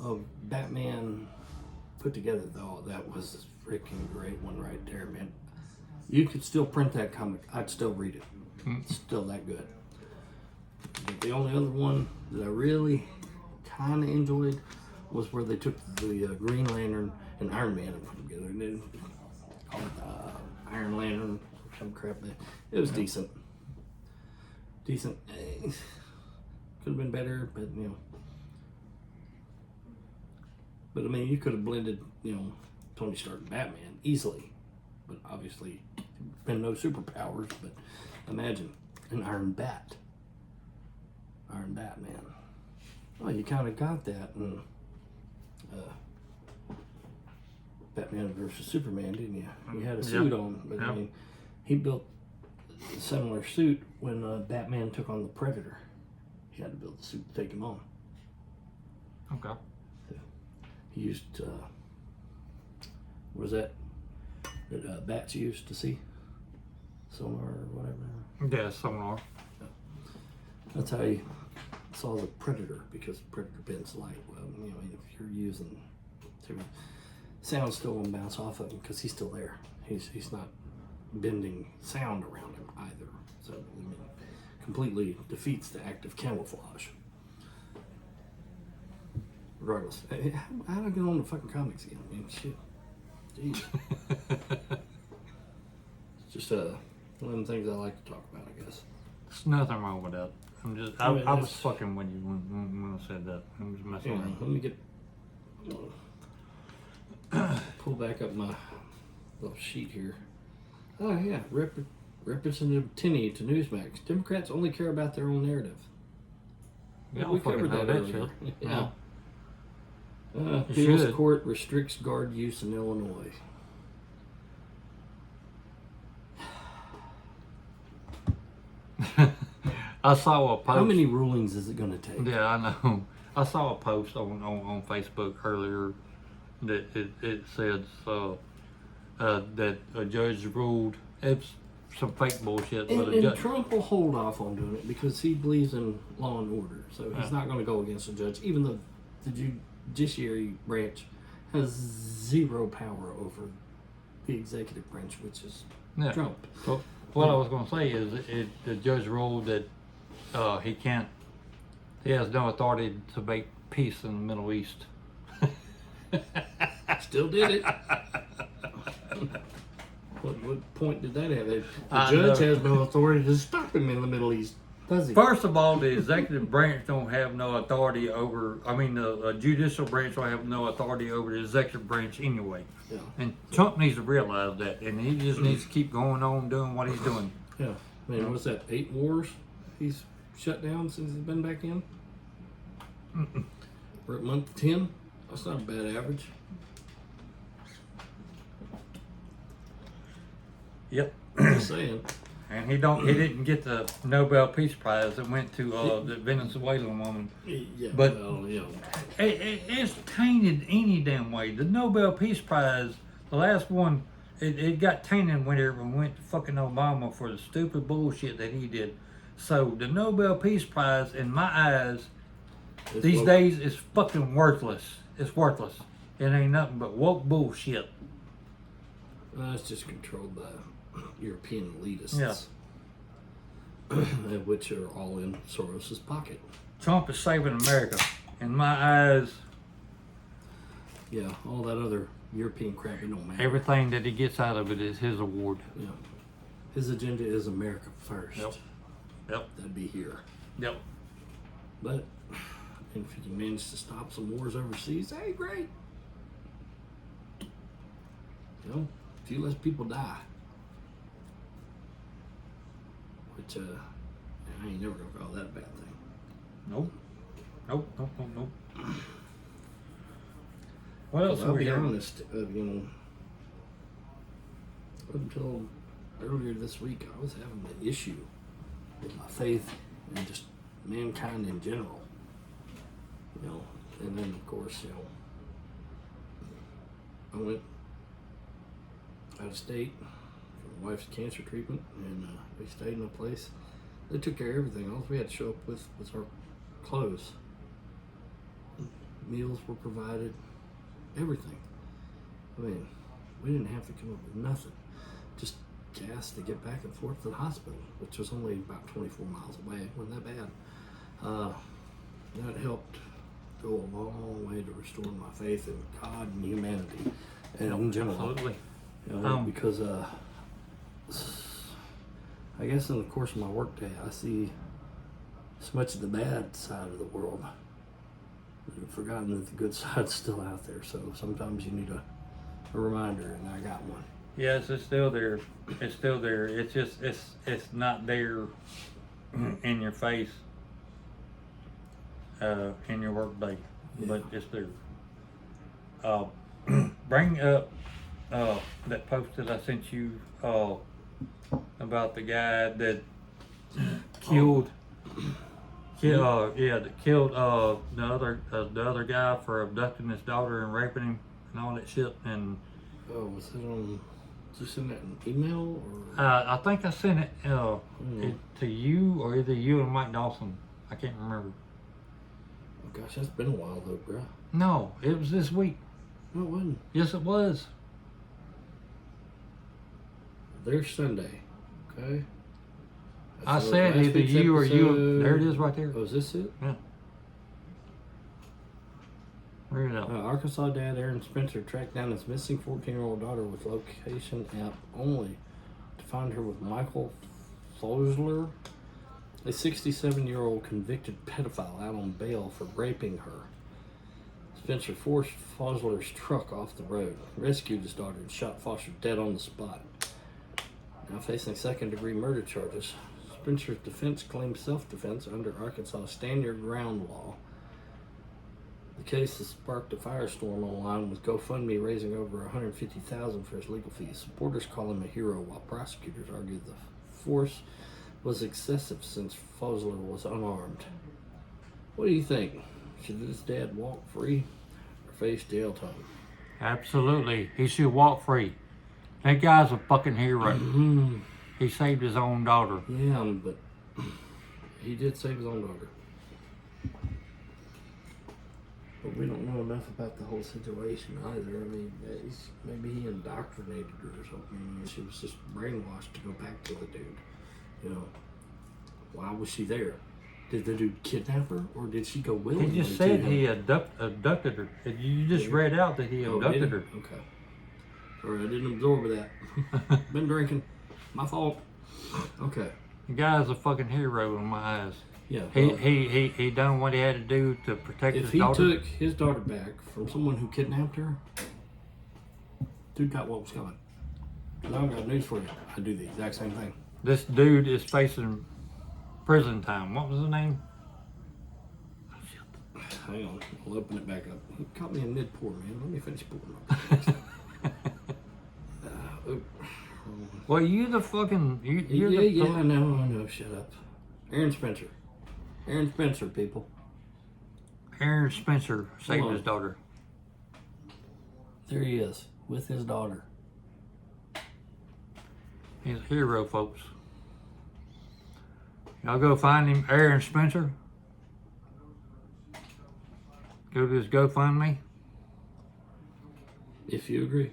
S3: of Batman put together. Though that was a freaking great one right there, man. You could still print that comic. I'd still read it. It's still that good. But the only other one that I really kind of enjoyed was where they took the Green Lantern and Iron Man and put them together, and then called it Iron Lantern or some crap. It was decent. Decent. Could have been better, but you know. But I mean, you could have blended, you know, Tony Stark and Batman easily, but obviously, been no superpowers. But imagine an Iron Bat, Iron Batman. Well, you kind of got that in Batman versus Superman, didn't you? You had a suit on, but I mean, he built a similar suit when Batman took on the Predator. He had to build the suit to take him on.
S2: Okay.
S3: He used, what was that bats used to see? Sonar or whatever.
S2: Yeah, sonar.
S3: That's how he saw the Predator, because the Predator bends light. Well, you know, if you're using sound, still won't bounce off of him because he's still there. He's not bending sound around him either. So I mean, completely defeats the act of camouflage. Regardless, how do I get on the fucking comics again? I mean, shit. Jeez. It's just one of the things I like to talk about, I guess.
S2: There's nothing wrong with that. I was fucking with you when I said that. I was messing around.
S3: Let me pull back up my little sheet here. Oh yeah, Representative Tinney to Newsmax. Democrats only care about their own narrative.
S2: Yeah,
S3: we
S2: fucking
S3: covered
S2: know
S3: that
S2: that
S3: earlier.
S2: shit.
S3: Yeah.
S2: You
S3: Appeals
S2: should.
S3: court restricts guard use in Illinois.
S2: I saw a post.
S3: How many rulings is it going to take?
S2: Yeah, I know. I saw a post on Facebook earlier that it said that a judge ruled it's some fake bullshit. But a
S3: And
S2: judge,
S3: Trump will hold off on doing it because he believes in law and order. So he's not going to go against the judge, even though the judiciary branch has zero power over the executive branch, which is
S2: yeah.
S3: Trump.
S2: Well, what I was going to say is the judge ruled that he has no authority to make peace in the Middle East.
S3: Still did it. What point did that have? The
S2: I
S3: judge
S2: know.
S3: has no authority to stop him in the Middle East, does he?
S2: First of all, the executive branch don't have no authority over. I mean, the judicial branch don't have no authority over the executive branch anyway.
S3: Yeah.
S2: And Trump needs to realize that, and he just needs to keep going on doing what he's doing.
S3: Yeah. I mean, what's that? 8 wars he's shut down since he's been back in? We're at month 10. That's not a bad average.
S2: Yep.
S3: Just saying.
S2: And he didn't get the Nobel Peace Prize. It went to the Venezuelan woman.
S3: Yeah.
S2: But-
S3: well, yeah.
S2: It's tainted any damn way. The Nobel Peace Prize, the last one, it got tainted whenever it went to fucking Obama for the stupid bullshit that he did. So the Nobel Peace Prize, in my eyes,
S3: It's
S2: these
S3: woke.
S2: days is fucking worthless. It's worthless. It ain't nothing but woke bullshit.
S3: It's just controlled by European elitists.
S2: Yeah.
S3: Which are all in Soros's pocket.
S2: Trump is saving America. In my eyes,
S3: Yeah, all that other European crap, it don't matter.
S2: everything that he gets out of it is his award.
S3: Yeah. His agenda is America first.
S2: Yep. Yep.
S3: That'd be here.
S2: Yep.
S3: But if you can manage to stop some wars overseas, hey, great. You know, a few less people die. Which, I ain't never gonna call that a bad thing.
S2: Nope. Nope. What else?
S3: I'll be honest, you know, up until earlier this week, I was having an issue with my faith and just mankind in general. You know, and then of course, you know, I went out of state for my wife's cancer treatment, and we stayed in a place. They took care of everything. All we had to show up with was our clothes. Meals were provided, everything. I mean, we didn't have to come up with nothing. Just gas to get back and forth to the hospital, which was only about 24 miles away. It wasn't that bad. That helped go a long way to restoring my faith in God and humanity, and in general.
S2: Absolutely.
S3: You know, because I guess in the course of my workday, I see so much of the bad side of the world. I've forgotten that the good side's still out there. So sometimes you need a reminder, and I got one.
S2: Yes, it's still there. It's still there. It's just it's not there in your face in your work day, but it's there. Bring up that post that I sent you about the guy that killed. That killed the other guy for abducting his daughter and raping him and all that shit. And
S3: was it on? Did you send that in email or?
S2: I think I sent it to you, or either you and Mike Dawson. I can't remember.
S3: Oh gosh, that's been a while though, bro.
S2: No, it was this week.
S3: No, it wasn't.
S2: Yes, it was.
S3: There's Sunday, okay?
S2: I said either you or you. There it is, right there.
S3: Oh, is this it?
S2: Yeah. Read it out.
S3: Arkansas dad Aaron Spencer tracked down his missing 14-year-old daughter with location app only to find her with Michael Fosler, a 67-year-old convicted pedophile, out on bail for raping her. Spencer forced Fosler's truck off the road, rescued his daughter, and shot Foster dead on the spot. Now facing second-degree murder charges, Spencer's defense claimed self-defense under Arkansas Stand Your Ground law. The case has sparked a firestorm online, with GoFundMe raising over $150,000 for his legal fees. Supporters call him a hero, while prosecutors argue the force was excessive since Fosler was unarmed. What do you think? Should this dad walk free or face jail time?
S2: Absolutely, he should walk free. That guy's a fucking hero. He saved his own daughter.
S3: Yeah, but he did save his own daughter. But we don't know enough about the whole situation either. I mean, maybe he indoctrinated her or something. She was just brainwashed to go back to the dude. You know, why was she there? Did the dude kidnap her, or did she go willingly?
S2: He just said he abducted her. You just read out that he abducted her.
S3: Okay. Sorry, I didn't absorb that. Been drinking. My fault. Okay.
S2: The guy's a fucking hero in my eyes.
S3: Yeah.
S2: He done what he had to do to protect his daughter.
S3: If he took his daughter back from someone who kidnapped her, dude got what was coming. Now I've got news for you. I do the exact same thing.
S2: This dude is facing prison time. What was his name?
S3: Hang on, I'll open it back up. You caught me in mid-pour, man. Let me finish pouring up.
S2: Well, you the fucking...
S3: Yeah, I know. Shut up. Aaron Spencer. Aaron Spencer, people.
S2: Aaron Spencer saved his daughter.
S3: There he is, with his daughter.
S2: He's a hero, folks. Y'all go find him, Aaron Spencer. Go to his GoFundMe.
S3: If you agree.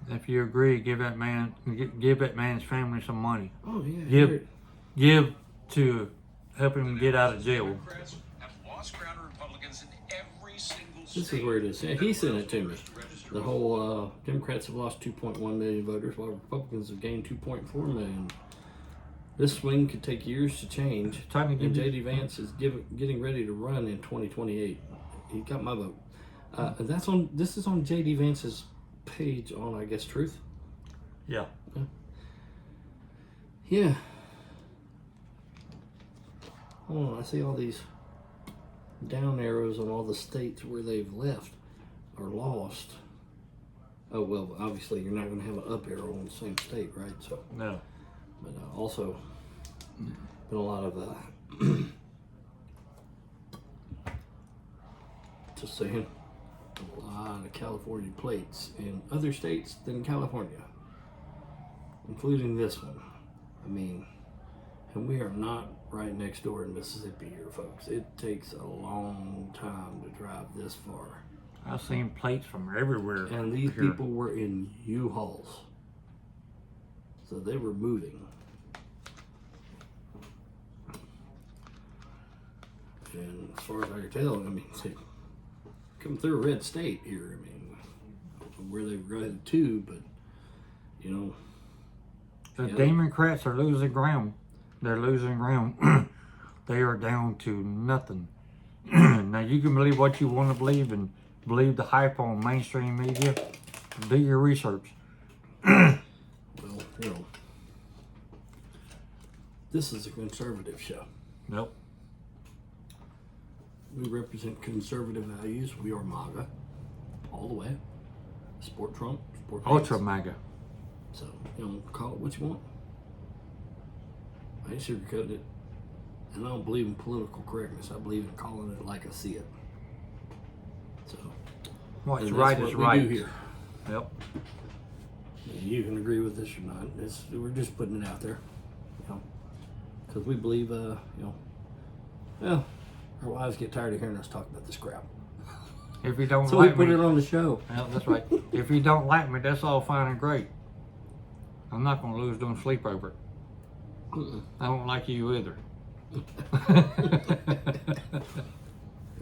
S2: If you agree, give that man's family some money.
S3: Oh yeah.
S2: Give to help him get out of jail.
S3: This is where it is. Yeah, he sent it to me. The whole Democrats have lost 2.1 million voters, while Republicans have gained 2.4 million This swing could take years to change.
S2: Time to give
S3: And
S2: you-
S3: J.D. Vance is getting ready to run in 2028. He got my vote. And that's on. This is on J.D. Vance's page on, I guess, Truth.
S2: Yeah.
S3: Yeah. Oh, I see all these down arrows on all the states where they've left or lost. Oh well, obviously you're not going to have an up arrow on the same state, right? So,
S2: No.
S3: but also been a lot of just saying, a lot of California plates in other states than California, including this one. I mean, and we are not right next door in Mississippi here, folks. It takes a long time to drive this far.
S2: I've seen plates from everywhere.
S3: And these
S2: here.
S3: people were in U-Hauls. So they were moving. And as far as I can tell, I mean, they come through a red state here. I mean, where they were going to, but, you know.
S2: The
S3: Yeah.
S2: Democrats are losing ground. They're losing ground. They are down to nothing. Now you can believe what you want to believe and believe the hype on mainstream media. Do your research.
S3: Well, you know, this is a conservative show.
S2: Nope.
S3: We represent conservative values. We are MAGA, all the way. Support Trump, support
S2: Ultra
S3: Pence.
S2: MAGA.
S3: So, you know, call it what you want. I ain't sugarcoating it. And I don't believe in political correctness. I believe in calling it like I see it. So,
S2: What's
S3: and
S2: right
S3: that's
S2: is
S3: what
S2: right.
S3: we do here.
S2: Yep.
S3: You can agree with this or not. We're just putting it out there, you know, because we believe, you know, well, our wives get tired of hearing us talk about this crap,
S2: If you don't
S3: so we
S2: like
S3: put
S2: me,
S3: it on the show.
S2: well, that's right. If you don't like me, that's all fine and great. I'm not gonna lose doing sleep over it. I don't like you either.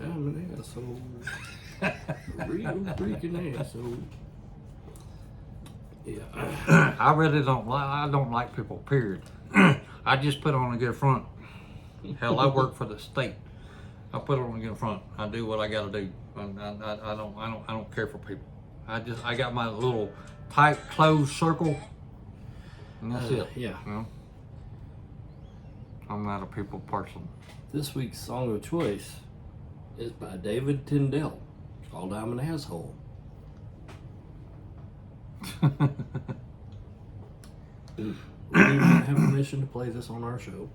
S3: I'm an asshole. A real freaking asshole. Yeah.
S2: I really don't like. I don't like people. Period. I just put on a good front. Hell, I work for the state. I put on a good front. I do what I got to do. I don't care for people. I got my little tight closed circle, and that's it.
S3: Yeah.
S2: You know? I'm not a people person.
S3: This week's song of choice is by David Tyndall. It's called I'm an Asshole. We do not have permission to play this on our show.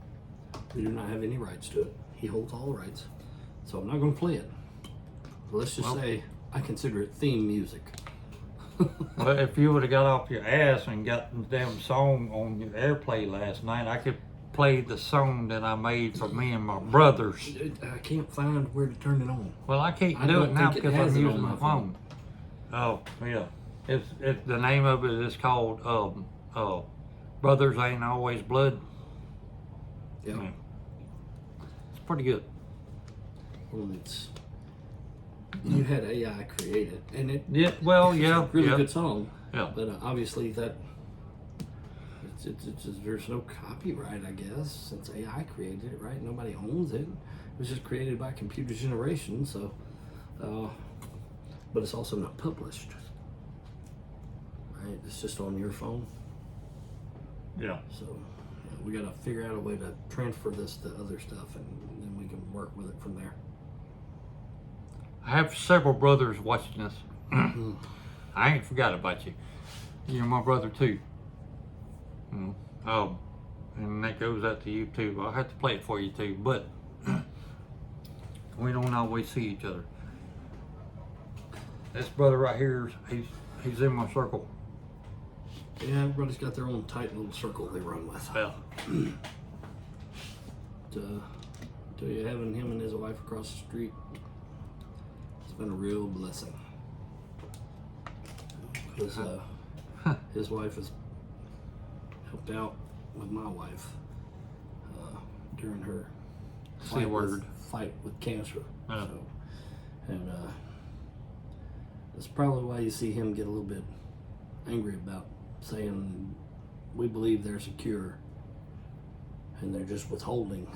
S3: We do not have any rights to it. He holds all the rights. So I'm not going to play it. Let's just say I consider it theme music.
S2: Well, if you would have got off your ass and got the damn song on your airplay last night, I could play the song that I made for me and my brothers.
S3: I can't find where to turn it on.
S2: Well, I can't
S3: I
S2: do
S3: don't
S2: it now
S3: think it
S2: because
S3: has
S2: I'm
S3: it on
S2: using
S3: my
S2: my phone. Oh, yeah. It's the name of it is called Brothers Ain't Always Blood.
S3: Yeah.
S2: Yeah. It's pretty good.
S3: Well, you had AI create it, and it
S2: Yeah, well, yeah.
S3: it's a really
S2: yeah.
S3: good song.
S2: Yeah.
S3: But obviously that there's no copyright, I guess, since AI created it, right? Nobody owns it. It was just created by computer generation, so. But it's also not published, right? It's just on your phone.
S2: Yeah.
S3: So we got to figure out a way to transfer this to other stuff, and then we can work with it from there.
S2: I have several brothers watching this. I ain't forgot about you. You're my brother too. And that goes out to you too. I'll have to play it for you too, but we don't always see each other. This brother right here, he's in my circle.
S3: Yeah, everybody's got their own tight little circle they run with.
S2: Well,
S3: To you having him and his wife across the street, it's been a real blessing. Because his wife has helped out with my wife during her fight with cancer.
S2: Yeah.
S3: So, and that's probably why you see him get a little bit angry about saying we believe there's a cure and they're just withholding,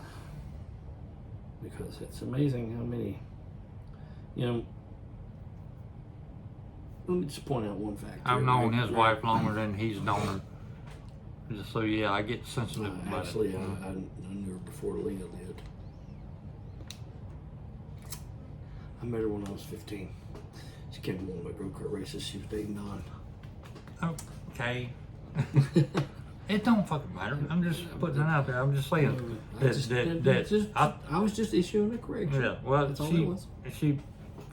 S3: because it's amazing how many, you know. Let me just point out one fact.
S2: I've known his wife longer than he's known her. So yeah, I get sensitive about
S3: Actually,
S2: it.
S3: I knew her before Leah did. I met her when I was 15. She came to one of my go-kart races. She was dating on.
S2: Okay. It don't fucking matter. I'm just putting it out there. I'm just saying
S3: I was just issuing a correction.
S2: yeah. Well,
S3: That's all it was.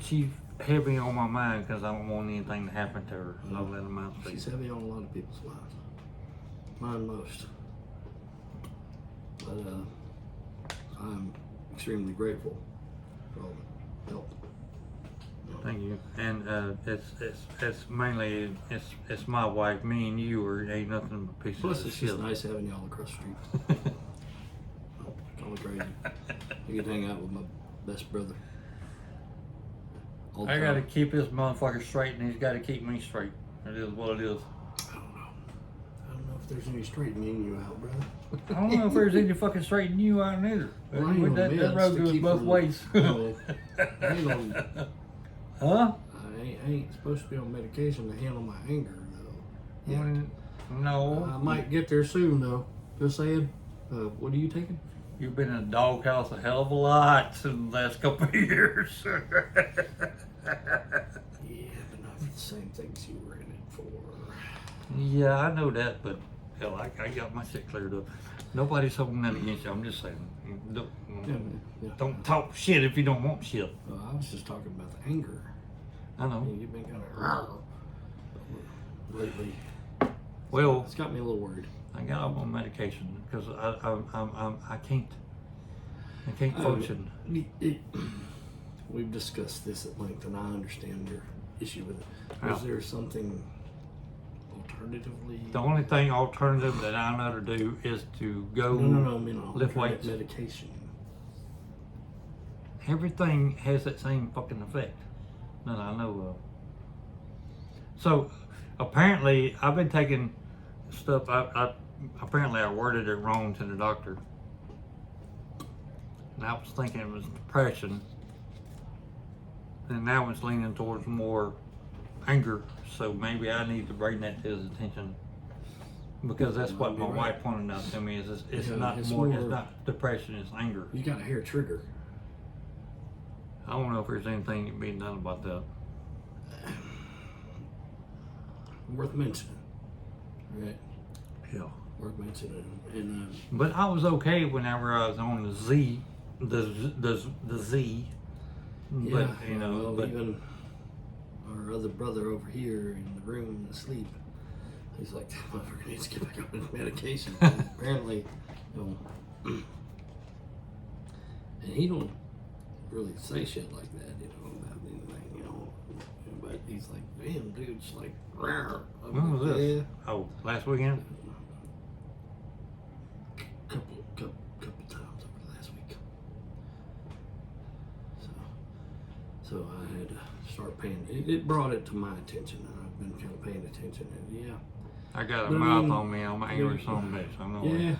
S2: she's heavy on my mind because I don't want anything to happen to her. No, let them out.
S3: She's heavy on a lot of people's minds. Mine most. But I'm extremely grateful for all the help.
S2: Thank you. And it's mainly it's my wife. Me and you ain't nothing but pieces
S3: Plus,
S2: of
S3: it's
S2: shit.
S3: just nice having y'all across the street. It's all crazy. I get to hang out with my best brother. All the
S2: I gotta
S3: time.
S2: keep this motherfucker straight, and he's gotta keep me straight. It is what it is.
S3: I don't know if there's any straightening you out, brother.
S2: I don't know if there's any fucking straightening you out neither.
S3: Well, I ain't
S2: that
S3: on
S2: that
S3: meds
S2: road
S3: to
S2: goes
S3: keep
S2: both
S3: from-
S2: ways.
S3: No, I ain't on.
S2: Huh?
S3: I ain't supposed to be on medication to handle my anger, though. Yeah.
S2: No.
S3: I might get there soon, though. Just saying. What are you taking?
S2: You've been in a doghouse a hell of a lot in the last couple of years.
S3: Yeah, but not for the same things you were in it for.
S2: Yeah, I know that, but hell, I got my shit cleared up. Nobody's holding that against you. I'm just saying. Don't talk shit if you don't want shit.
S3: I was just talking about the anger.
S2: I know.
S3: You've been kind of lately.
S2: Well,
S3: It's got me a little worried.
S2: I got off on medication because I can't function.
S3: We've discussed this at length, and I understand your issue with it.
S2: Yeah.
S3: Is there something alternatively?
S2: The only thing alternative that I know to do is to go
S3: No. I mean,
S2: lift
S3: alternate
S2: weights.
S3: medication.
S2: Everything has that same fucking effect that I know of. So apparently, I've been taking stuff. Apparently I worded it wrong to the doctor, and I was thinking it was depression, and now it's leaning towards more anger. So maybe I need to bring that to his attention, because that's what my
S3: You're
S2: wife
S3: right.
S2: pointed out to me. Is it's
S3: Yeah,
S2: not
S3: it's
S2: more. It's
S3: more-
S2: not depression. It's anger.
S3: You got a hair trigger.
S2: I don't know if there's anything being done about that.
S3: Worth mentioning. Right.
S2: Yeah.
S3: Worth mentioning. And
S2: But I was okay whenever I was on the Z, the Z. But you know,
S3: well,
S2: but
S3: even our other brother over here in the room asleep, he's like, that motherfucker needs to get back on his medication. Apparently, you know, and he don't really say shit like that, you know, about anything, you know. But he's like, damn, dude, it's like, rawr. I'm
S2: when
S3: like,
S2: was this?
S3: yeah.
S2: Oh, last weekend.
S3: Couple times over the last week. So I had to start paying. It brought it to my attention, and I've been kind of paying attention. And yeah,
S2: I got a
S3: But I
S2: mouth
S3: mean,
S2: on me. I'm angry son of a bitch. I know.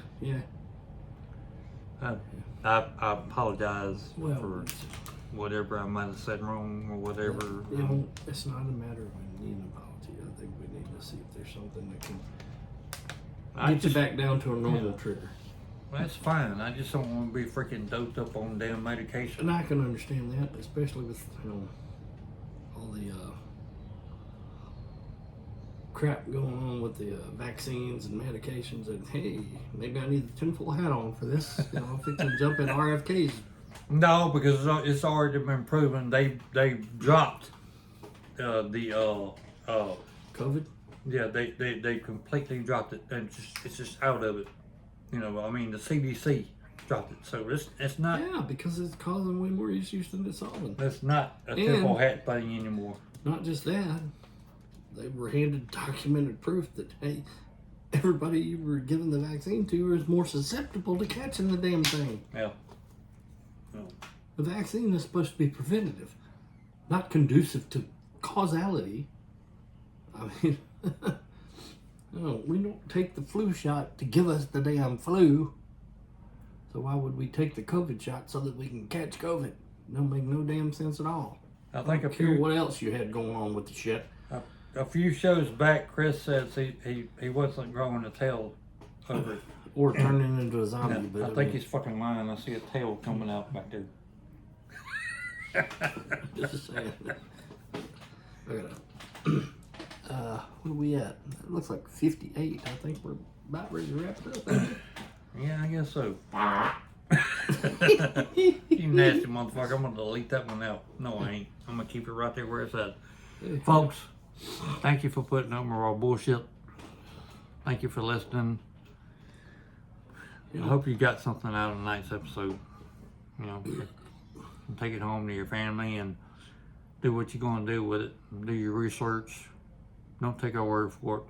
S3: yeah.
S2: I apologize
S3: Well,
S2: for whatever I might have said wrong or whatever.
S3: You know, it's not a matter of needing an apology. I think we need to see if there's something that can
S2: I
S3: get
S2: just,
S3: you back down to a normal
S2: Yeah.
S3: trigger.
S2: That's fine. I just don't want to be freaking doped up on damn medication.
S3: And I can understand that, especially with, you know, all the crap going on with the vaccines and medications. And hey, maybe I need the tinfoil hat on for this. You know, if it can jump in RFK's.
S2: No, because it's already been proven they dropped the
S3: COVID?
S2: yeah, they completely dropped it, and it's just out of it. You know, I mean, the CDC dropped it, so it's not
S3: Yeah, because it's causing way more issues than it's solving.
S2: it's not a
S3: And-
S2: tinfoil hat thing anymore.
S3: Not just that, they were handed documented proof that, hey, everybody you were giving the vaccine to is more susceptible to catching the damn thing.
S2: Yeah.
S3: The vaccine is supposed to be preventative, not conducive to causality. I mean, no, we don't take the flu shot to give us the damn flu. So why would we take the COVID shot so that we can catch COVID? Don't make no damn sense at all.
S2: I think
S3: don't care what else you had going on with the shit.
S2: a few shows back, Chris says he wasn't growing a tail over it.
S3: Or turning into a zombie.
S2: Yeah,
S3: but
S2: I think he's fucking lying. I see a tail coming out back there.
S3: Just saying. I gotta. What are we at? It looks like 58. I think we're about ready to wrap it up. Ain't we?
S2: Yeah, I guess so. You nasty motherfucker. I'm gonna delete that one out. No, I ain't. I'm gonna keep it right there where it's at. Folks, thank you for putting up with our bullshit. Thank you for listening. I hope you got something out of tonight's episode. You know, take it home to your family and do what you're gonna do with it. Do your research. Don't take our word for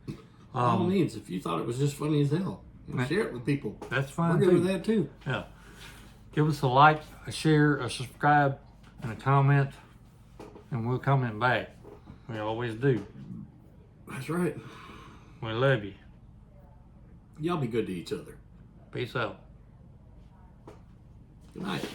S2: it.
S3: All means, if you thought it was just funny as hell, share it with people.
S2: That's fine.
S3: We're good
S2: too.
S3: with that too.
S2: Yeah. Give us a like, a share, a subscribe, and a comment, and we'll comment back. We always do.
S3: That's right.
S2: We love you.
S3: Y'all be good to each other.
S2: Peace out.
S3: Good night.